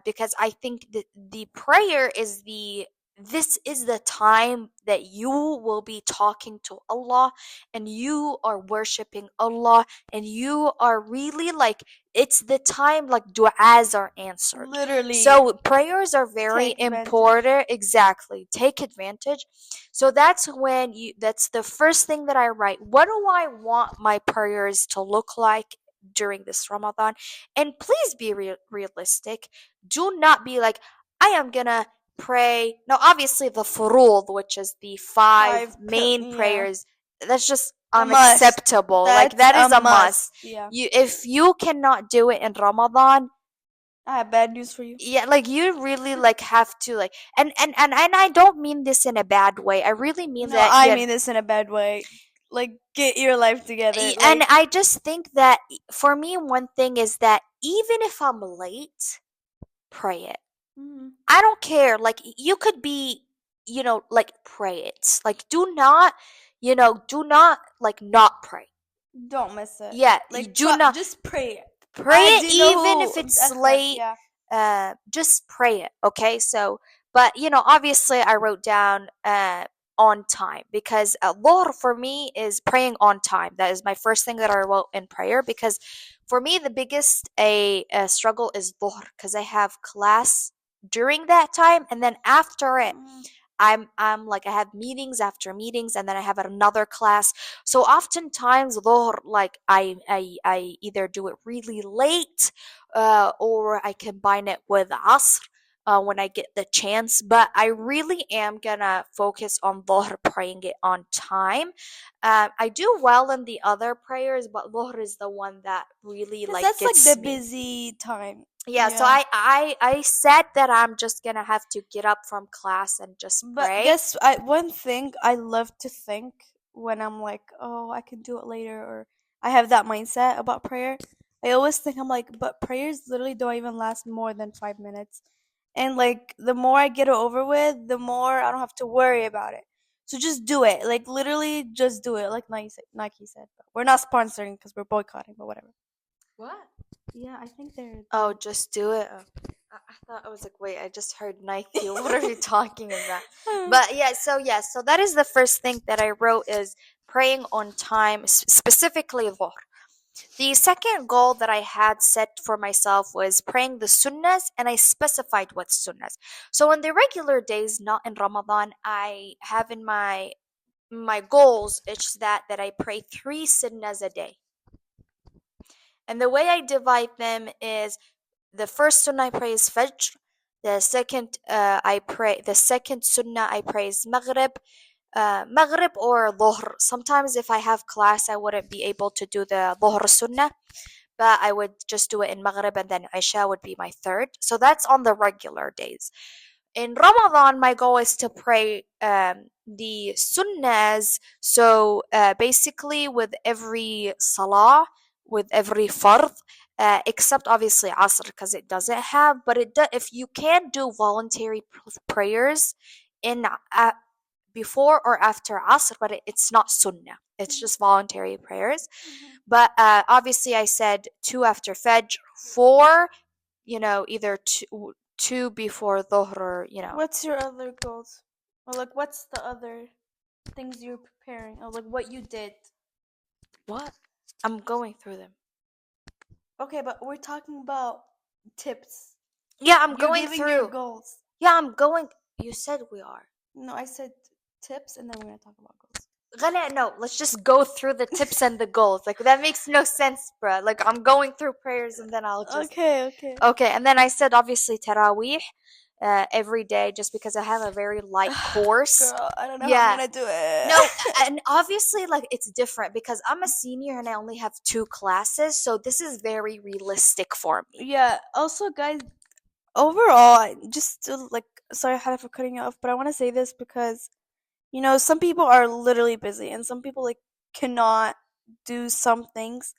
because I think that the prayer is the this is the time that you will be talking to Allah, and you are worshiping Allah, and you are really like, it's the time like du'as are answered. Literally, So prayers are very take advantage. important. Exactly, take advantage. So that's the first thing that I write. What do I want my prayers to look like during this Ramadan? And please be realistic. Do not be like, I am gonna pray. Now, obviously, the furud, which is the five main Yeah, prayers, that's just a must. unacceptable. Like, That's that a is a must. must. Yeah, If you cannot do it in Ramadan, I have bad news for you. yeah, like you really like have to like, and I don't mean this in a bad way. I really mean No, that, I yeah. mean this in a bad way. Like, get your life together. And Like, I just think that for me, one thing is that even if I'm late, pray it. mhm, I don't care. Like, you could be, like, pray it. Like, do not like not pray. don't miss it. Yeah, you Like, do not just pray it. pray I it, do know even who. if it's Ahmed, late. yeah. Just pray it. Okay, so, but obviously I wrote down on time, because Dhuhr for me is praying on time. That is my first thing that I wrote in prayer, because for me the biggest a struggle is Dhuhr, because I have class during that time, and then after it Mhm. I'm like, I have meetings after meetings, and then I have another class. So oftentimes Dhuhr, like I either do it really late, or I combine it with Asr, when I get the chance. But I really am gonna focus on Dhuhr, praying it on time. I do well in the other prayers, but Dhuhr is the one that really Cause like that's like the gets me. busy time. Yeah, so Yeah. I said that I'm just gonna have to get up from class and just But pray. guess I one thing I love to think when I'm like, oh, I can do it later, or I have that mindset about prayer. I always think I'm like, but prayers literally don't even last more than 5 minutes. And like the more I get it over with, the more I don't have to worry about it. So just do it. Like literally just do it. Like Nike said. But we're not sponsoring because we're boycotting, but whatever. What? Yeah, I think Oh, they're just do it. Oh, I thought, I was like, wait, I just heard Nike. What are you talking about? But yeah, so that is the first thing that I wrote, is praying on time, specifically Dhuhr. The second goal that I had set for myself was praying the sunnahs, and I specified what sunnahs. So on the regular days, not in Ramadan, I have in my goals, it's that I pray 3 sunnahs a day. And the way I divide them is the first sunnah I pray is Fajr. The second sunnah I pray is Maghrib. Maghrib or Dhuhr. Sometimes if I have class, I wouldn't be able to do the Dhuhr sunnah, but I would just do it in Maghrib, and then Isha would be my third. So that's on the regular days. In Ramadan, my goal is to pray the sunnahs. So basically, with every salah, with every fard, except obviously Asr because it doesn't have. But if you can do voluntary prayers in before or after Asr, but it's not sunnah. It's Mhm. just voluntary prayers. Mhm. But obviously, I said two after Fajr, four, either two before Dhuhr, What's your other goals? Or like what's the other things you're preparing? Or like what you did? what? I'm going through them. Okay, but we're talking about tips. Yeah, I'm You're going giving your through. goals. Yeah, I'm going. You said we are. No, I said tips and then we're gonna talk about goals. Ghana, no, let's just go through the tips and the goals. Like, that makes no sense, bruh. Like, I'm going through prayers and then I'll just. Okay, okay. Okay, and then I said obviously Taraweeh every day just because I have a very light course. Girl, I don't know how I'm Yeah. gonna do it. No, and obviously, like, it's different because I'm a senior and I only have two classes, so this is very realistic for me. Yeah. Also, guys, overall, just to, like, sorry, Hannah, for cutting you off, but I want to say this because some people are literally busy, and some people like cannot do some things.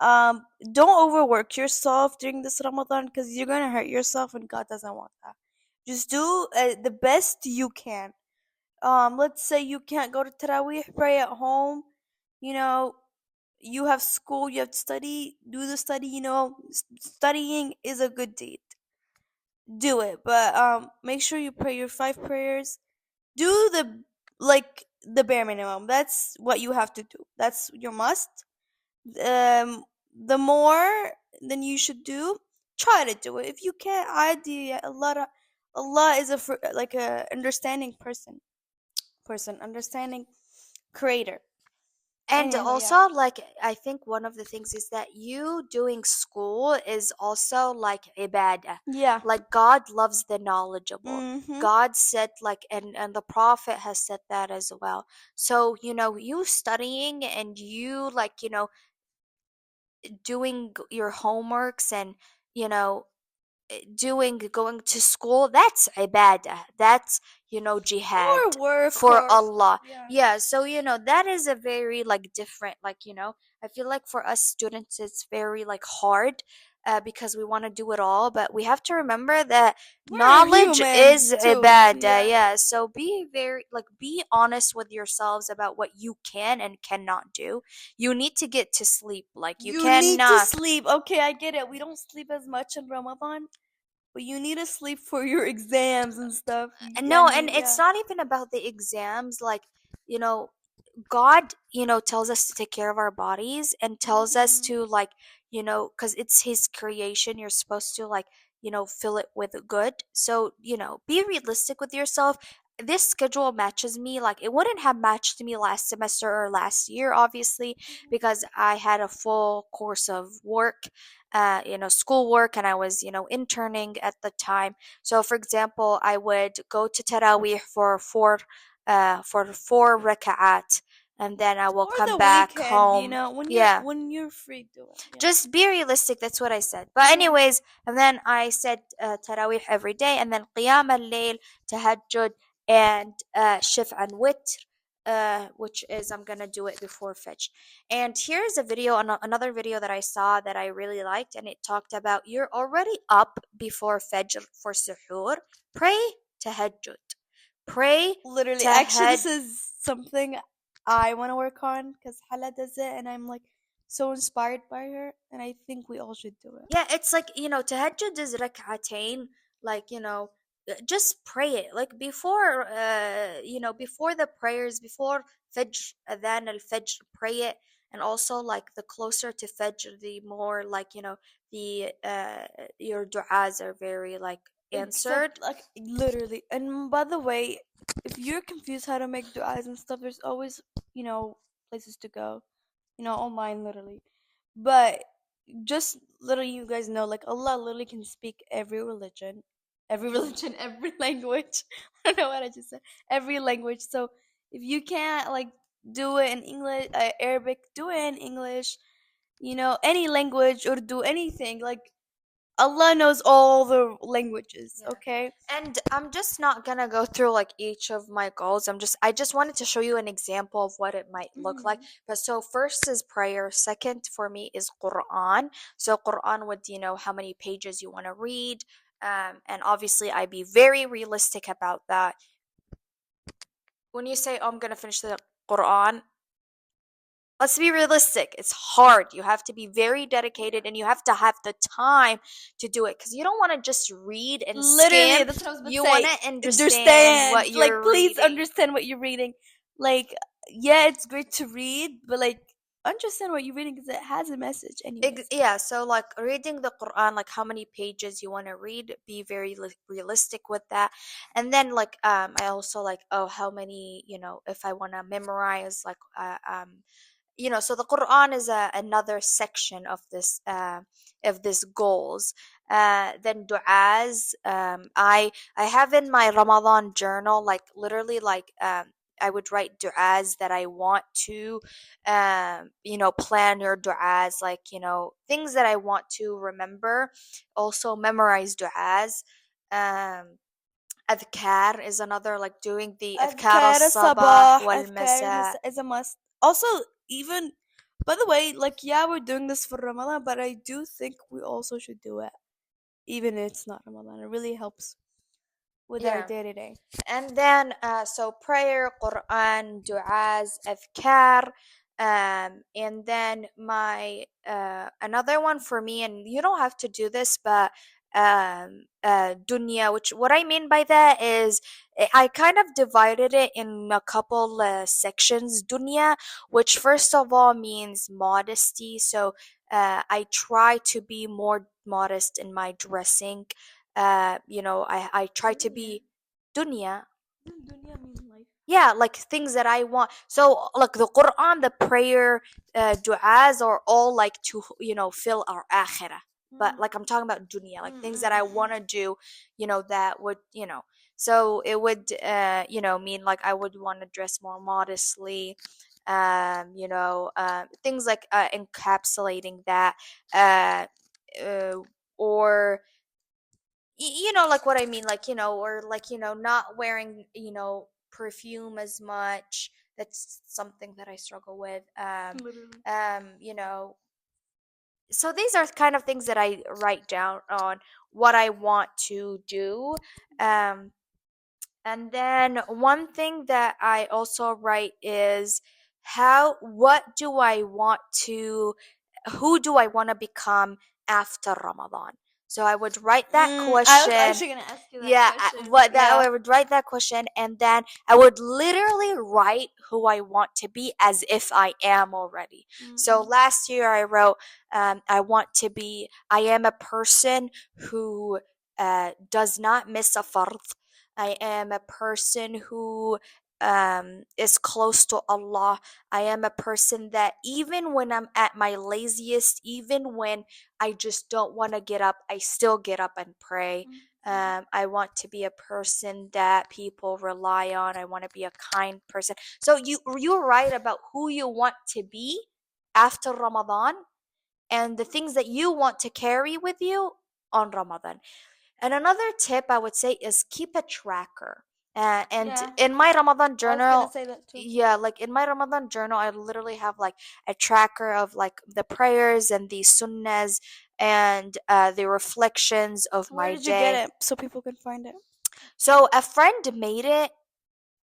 Don't overwork yourself during this Ramadan because you're gonna hurt yourself, and God doesn't want that. Just do the best you can. Let's say you can't go to Taraweeh, pray at home. You know, you have school, you have to study, do the study. Studying is a good deed. Do it, but make sure you pray your 5 prayers. Do the bare minimum. That's what you have to do. That's your must. The more than you should do, try to do it. If you can't, I do. Allah is like a understanding person, understanding creator. And Anyway, yeah. also, like, I think one of the things is that you doing school is also like ibadah. Yeah. Like, God loves the knowledgeable. Mhm. God said, like, and the Prophet has said that as well. So, you studying and you, like, doing your homeworks and, you know, going to school, that's ibadah, that's jihad Or work for or Allah. yeah. Yeah, so that is a very like different, like, I feel like for us students it's very like hard, because we want to do it all, but we have to remember that We're knowledge human is too. ibadah. Yeah. Yeah, so be honest with yourselves about what you can and cannot do. You need to get to sleep, like, you You need to cannot. sleep. Okay, I get it. We don't sleep as much in Ramadan, but you need to sleep for your exams and stuff. And I no, and mean, it's yeah. not even about the exams. Like, you know, God, tells us to take care of our bodies and tells us Mhm. to, like, because it's His creation, you're supposed to, like, fill it with good. So, be realistic with yourself. This schedule matches me. Like, it wouldn't have matched me last semester or last year, obviously, because I had a full course of work, school work, and I was, interning at the time. So, for example, I would go to Taraweeh for four raka'at, and then I will Or come the back weekend, home. when you're Yeah, when you're free, do it. Yeah. just be realistic. That's what I said. But Yeah. anyways, and then I said Taraweeh every day, and then Qiyam al-Layl, Tahajjud, and Shif and Witr. Which is I'm gonna do it before Fajr. And here's a video, another video that I saw that I really liked, and it talked about you're already up before Fajr for suhoor. Pray Tahajjud. Pray Literally, actually, Tahajjud. this is something I want to work on because Hala does it, and I'm like so inspired by her, and I think we all should do it. Yeah, it's like, tahajjud is rak'atain, like, just pray it. Like, before the prayers, before Fajr, Adhan al-Fajr, pray it. And also, like, the closer to Fajr, the more, like, your du'as are very, like, answered. Except, like, literally. And by the way, if you're confused how to make du'as and stuff, there's always, places to go, online, literally. But just literally, you guys know, like Allah literally can speak every religion, every language. I don't know what I just said. Every language. So if you can't like do it in English, Arabic, do it in English. You know, any language or do anything. Like Allah knows all the languages. Yeah. Okay. And I'm just not gonna go through like each of my goals. I just wanted to show you an example of what it might look like. Hmm. But so first is prayer. Second for me is Quran. So Quran would, how many pages you want to read. And obviously I'd be very realistic about that. When you say, oh, I'm gonna finish the Quran, let's be realistic. It's hard. You have to be very dedicated and you have to have the time to do it because you don't want to just read and Literally, skim. that's what I was about to You want say. to understand Understand. what Like, you're please reading. understand what you're reading. Like, yeah, it's great to read, but like, understand what you're reading because it has a message, anyways. Yeah, so like reading the Quran, like how many pages you want to read, be very realistic with that. And then like I also like, oh, how many, if I want to memorize like so the Quran is another section of this goals. Then du'as, I have in my Ramadan journal like literally like I would write du'as that I want to plan your du'as, like things that I want to remember. Also memorize du'as. um Adhkar is another, like doing the adhkar Adhkar al-sabah sabah, adhkar wal-masa. is a must. Also, even, by the way, like, yeah, we're doing this for Ramadan, but I do think we also should do it, even if it's not Ramadan. It really helps with our Yeah. day to day. And then so prayer, Quran, du'as, adhkar. And then my another one for me, and you don't have to do this, but dunya, which what I mean by that is I kind of divided it in a couple sections. Dunya, which first of all means modesty. So I try to be more modest in my dressing. I try to Dunya. be dunya. Doesn't dunya mean life? Yeah, like things that I want. So like the Quran, the prayer, du'as are all like to fill our akhirah. But like I'm talking about dunya, like things that I want to do, that would so it would mean like I would want to dress more modestly. Things like encapsulating that, uh, uh or like what I mean, like or like not wearing perfume as much. That's something that I struggle with. Literally. Um you know so these are kind of things that I write down on what I want to do. um and then one thing that I also write is what do I want to who do I want to become after Ramadan? So I would write that I was question. actually gonna ask you that Yeah, question. what that Yeah. I would write that question, and then I would literally write who I want to be as if I am already. So Mm-mm. last year I wrote, I am a person who does not miss a fard. I am a person who is close to Allah. I am a person that even when I'm at my laziest, even when I just don't want to get up, I still get up and pray. I want to be a person that people rely on. I want to be a kind person. So you're right about who you want to be after Ramadan and the things that you want to carry with you on Ramadan. And another tip I would say is keep a tracker. And Yeah, in my Ramadan I was gonna journal, say that too. yeah, like in my Ramadan journal, I literally have like a tracker of like the prayers and the sunnahs and the reflections of Where my did you get day. it so people can find it? So a friend made it,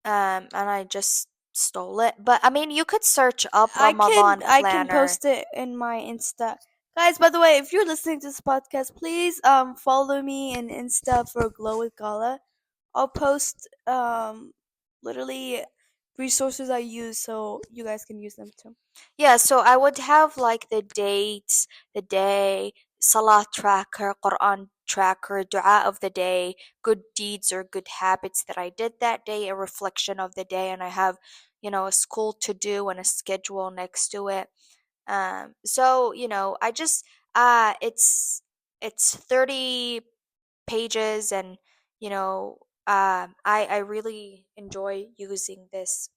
and I just stole it. But I mean, you could search up Ramadan I can planner. post it in my Insta. Guys, by the way, if you're listening to this podcast, please follow me in Insta for Glow with Gala. I'll post literally resources I use so you guys can use them too. Yeah, so I would have like the dates, the day, salah tracker, Quran tracker, dua of the day, good deeds or good habits that I did that day, a reflection of the day, and I have, a school to do and a schedule next to it. So, I just it's 30 pages, and I really enjoy using this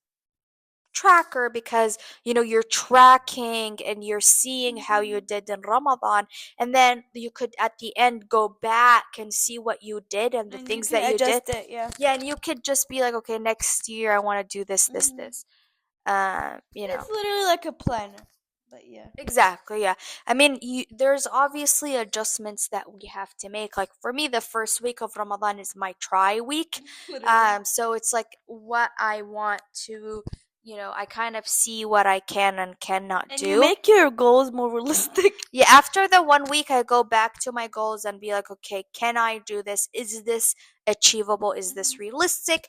tracker because you're tracking and you're seeing how you Mhm. did in Ramadan, and then you could at the end go back and see what you did and the And you things can that you did. adjust it, yeah. Yeah, and you could just be like, okay, next year I want to do this, this, Hmm. this. It's literally like a planner. But yeah. Exactly, yeah. I mean, there's obviously adjustments that we have to make. Like for me, the first week of Ramadan is my try week. Literally. So it's like what I want to, I kind of see what I can and cannot And you do. make your goals more realistic. Yeah, after the 1 week, I go back to my goals and be like, okay, can I do this? Is this achievable? Is this Mhm. realistic?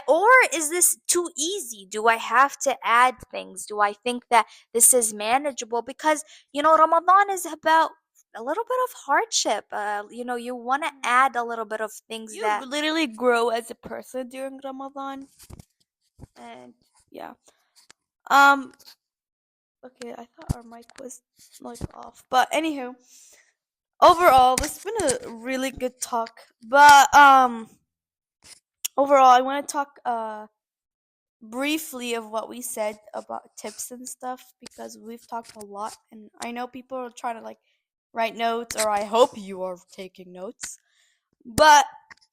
Or is this too easy? Do I have to add things? Do I think that this is manageable? Because, Ramadan is about a little bit of hardship. You want to Mhm. add a little bit of things You that. literally grow as a person during Ramadan. And yeah. Um okay, I thought our mic was like off. But anywho, overall, this has been a really good talk. But overall, I want to talk briefly of what we said about tips and stuff because we've talked a lot and I know people are trying to like write notes or I hope you are taking notes. But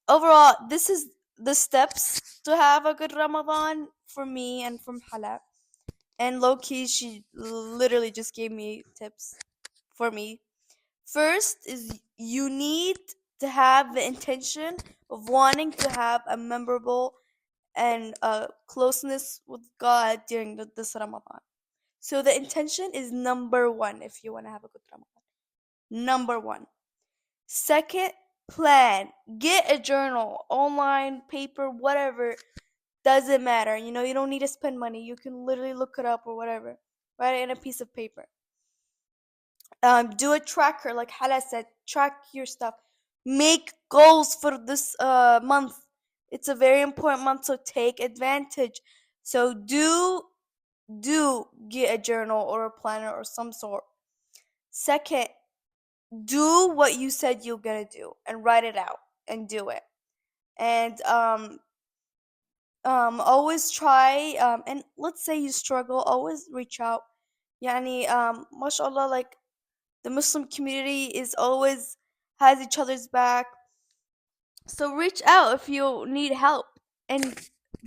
overall, this is the steps to have a good Ramadan for me and from Hala. And low key, she literally just gave me tips for me. First is you need to have the intention of wanting to have a memorable and closeness with God during this Ramadan. So the intention is number one if you want to have a good Ramadan. Number one. Second, plan. Get a journal, online, paper, whatever. Doesn't matter. You don't need to spend money. You can literally look it up or whatever. Write it in a piece of paper. Do a tracker, like Hala said. Track your stuff. Make goals for this month. It's a very important month, so take advantage. So do get a journal or a planner or some sort. Second, do what you said you're gonna do and write it out and do it. And always try and let's say you struggle, always reach out. Yani mashallah, like the Muslim community is always has each other's back. So reach out if you need help and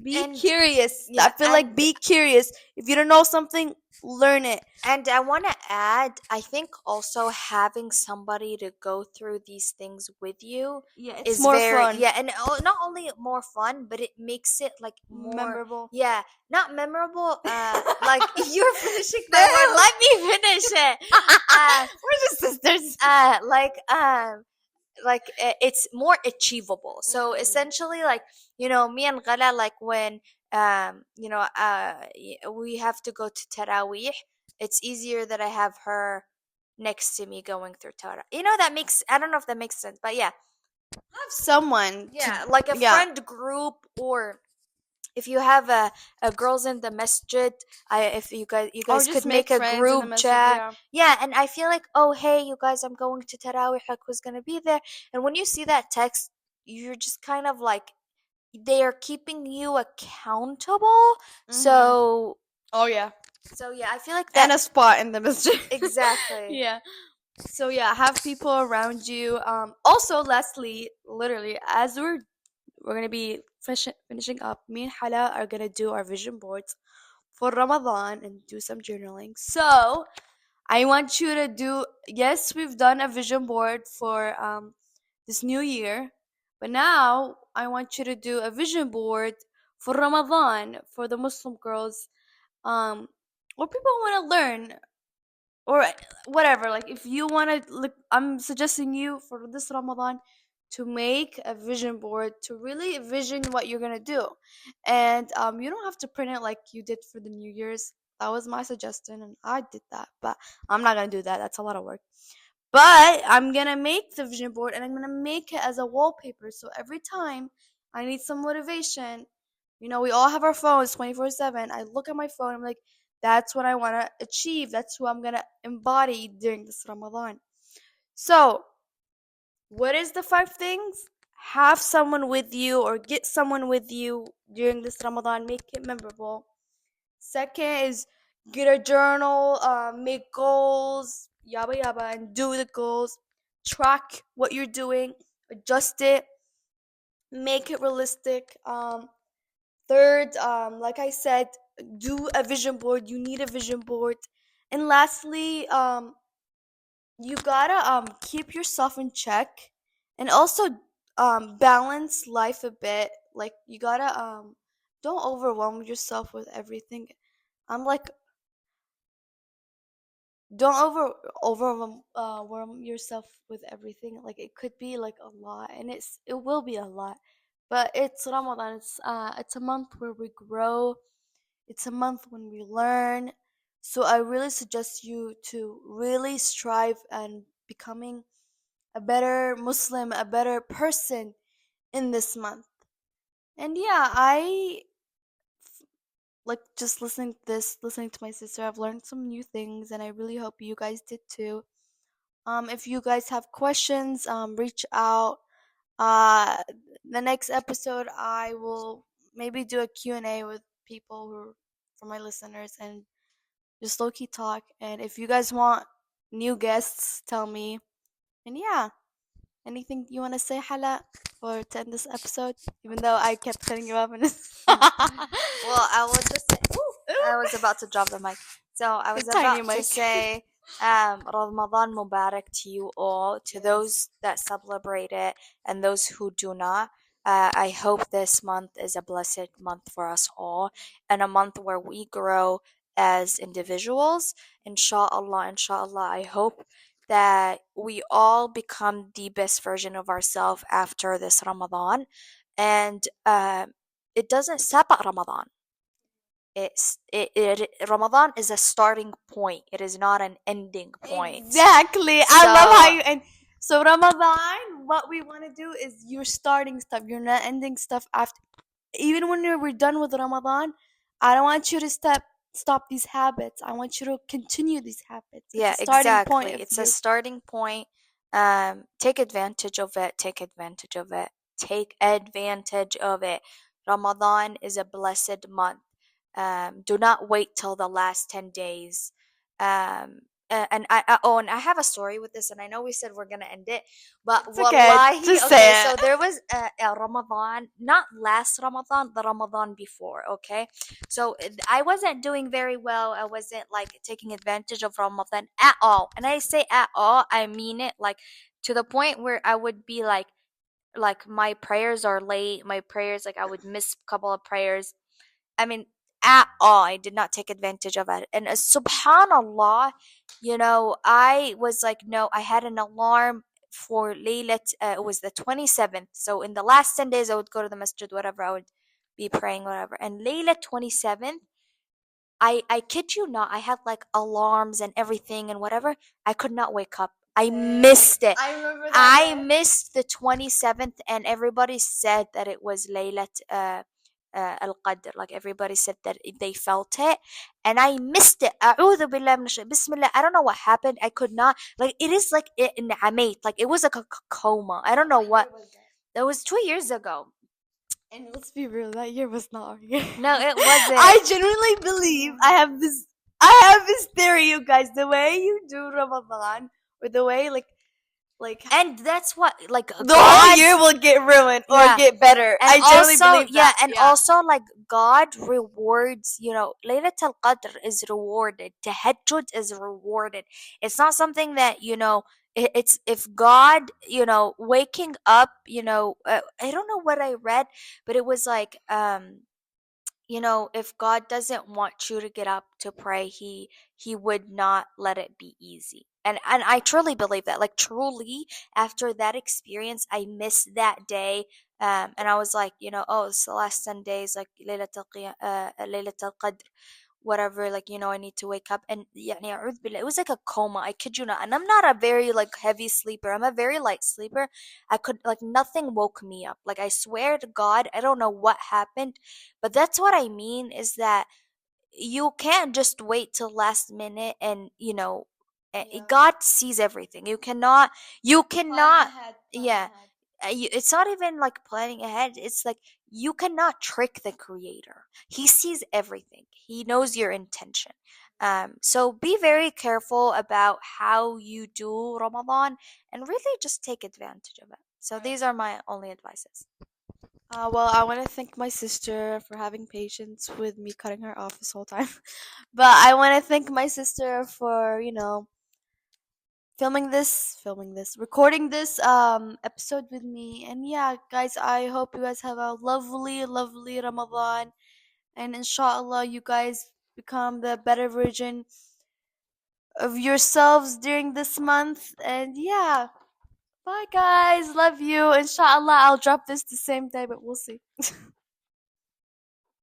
be And curious. I yeah, feel like be curious. If you don't know something, learn it. and I want to add, I think also having somebody to go through these things with you Yeah, it's is more very, fun, yeah, and not only more fun, but it makes it like more, memorable. yeah, not memorable. Like you're finishing my word. Then Let me finish it. Uh, we're just sisters. uh, like, um, it's more achievable. So Mm. essentially, like me and Gala, like when we have to go to Taraweeh, it's easier that I have her next to me going through Tara. That makes, I don't know if that makes sense, but yeah, Have someone to, yeah, like a yeah, friend group, or if you have a girls in the masjid, if you or guys just could make make a friends in the group masjid. chat. Yeah. Yeah, and I feel like, oh hey, you guys, I'm going to Tarawih, like who's gonna be there? And when you see that text, you're just kind of like, they are keeping you accountable. Mhm. So Oh yeah. yeah, I feel like And that. a spot in the masjid. Exactly. Yeah. So yeah, have people around you. Also, lastly, literally, as we're gonna be finishing up, me and Hala are gonna do our vision boards for Ramadan and do some journaling. So I want you to do. Yes, we've done a vision board for this new year, but now I want you to do a vision board for Ramadan for the Muslim girls. Or people want to learn or whatever. Like if you want to look, I'm suggesting you for this Ramadan to make a vision board to really vision what you're gonna do, and you don't have to print it like you did for the New Year's. That was my suggestion, and I did that, but I'm not gonna do that. That's a lot of work. But I'm gonna make the vision board, and I'm gonna make it as a wallpaper. So every time I need some motivation, we all have our phones 24/7. I look at my phone. I'm like, that's what I want to achieve. That's who I'm gonna embody during this Ramadan. So, what is the five things? Have someone with you or get someone with you during this Ramadan. Make it memorable. Second is get a journal, make goals, yaba yaba, and do the goals. Track what you're doing, adjust it, make it realistic. Third, like I said, do a vision board. You need a vision board. And lastly, you gotta keep yourself in check, and also balance life a bit. Like you gotta don't overwhelm yourself with everything. I'm like, don't overwhelm yourself with everything. Like it could be like a lot, and it will be a lot, but it's Ramadan. It's a month where we grow. It's a month when we learn. So I really suggest you to really strive and becoming a better Muslim, a better person in this month. And yeah, I like just listening to my sister. I've learned some new things, and I really hope you guys did too. If you guys have questions, reach out. Uh, the next episode, I will maybe do a Q&A with people who, for my listeners, and just low key talk. And if you guys want new guests, tell me. And yeah, anything you want to say, Hala, or to end this episode? Even though I kept cutting you off. And Well, I will just say, I was about to drop the mic. So I the was tiny about to mic. say, Ramadan Mubarak to you all, to Yes. those that celebrate it and those who do not. I hope this month is a blessed month for us all, and a month where we grow as individuals. Inshallah, inshallah. I hope that we all become the best version of ourselves after this Ramadan. And it doesn't stop at Ramadan. Ramadan is a starting point. It is not an ending point. Exactly. I love how So you and so Ramadan, what we want to do is you're starting stuff. You're not ending stuff after. Even when we're done with Ramadan, I don't want you to stop these habits. I want you to continue these habits. It's a yeah, starting point exactly. of It's a you. starting point. Take advantage of it. Take advantage of it. Take advantage of it. Ramadan is a blessed month. Do not wait till the last 10 days. And I have a story with this, and I know we said we're gonna end it, but It's okay. wallahi, Just okay. say So it. there was a Ramadan, not last Ramadan, the Ramadan before. Okay, so I wasn't doing very well. I wasn't like taking advantage of Ramadan at all. And I say at all, I mean it, like to the point where I would be like my prayers are late. My prayers, like I would miss a couple of prayers. I mean, at all. I did not take advantage of it. And subhanallah, I was like, no, I had an alarm for Laylat. It was the 27th. So in the last 10 days, I would go to the masjid, whatever. I would be praying, whatever. And Laylat 27th, I kid you not, I had like alarms and everything and whatever. I could not wake up. I missed it. I remember that I day. missed the 27th, and everybody said that it was Laylat Al Qadr. Like everybody said that they felt it, and I missed it. أعوذ بالله من Bismillah. I don't know what happened. I could not, like, it is like in Amate. Like it was like a coma. I don't know What year what. was that? That was 2 years ago. And let's be real, that year was not our year. No, it wasn't. I genuinely believe I have this theory, you guys. The way you do Ramadan, or the way like And that's what, like, the whole year God's. will get ruined or Yeah. get better. And I genuinely also, believe yeah, that. and Yeah. also, like, God rewards, Laylat al Qadr is rewarded. Tahajjud is rewarded. It's not something that, it's if God, waking up, I don't know what I read, but it was like, if God doesn't want you to get up to pray, he would not let it be easy. And I truly believe that. Like truly, after that experience, I missed that day. And I was like, oh, it's the last 10 days, like Laylat al-Qadr, whatever, like, I need to wake up. And يعني أعوذ بالله, it was like a coma, I kid you not. And I'm not a very like heavy sleeper. I'm a very light sleeper. I could, like, nothing woke me up. Like, I swear to God, I don't know what happened, but that's what I mean, is that you can't just wait till last minute and Yeah. God sees everything. You Planning cannot, ahead, planning yeah. ahead. It's not even like planning ahead. It's like you cannot trick the creator. He sees everything. He knows your intention. So be very careful about how you do Ramadan and really just take advantage of it. So Right. these are my only advices. Well, I want to thank my sister for having patience with me cutting her off this whole time. But I want to thank my sister for, recording this episode with me. And yeah, guys, I hope you guys have a lovely, lovely Ramadan. And inshallah, you guys become the better version of yourselves during this month. And yeah, bye, guys. Love you. Inshallah, I'll drop this the same day, but we'll see.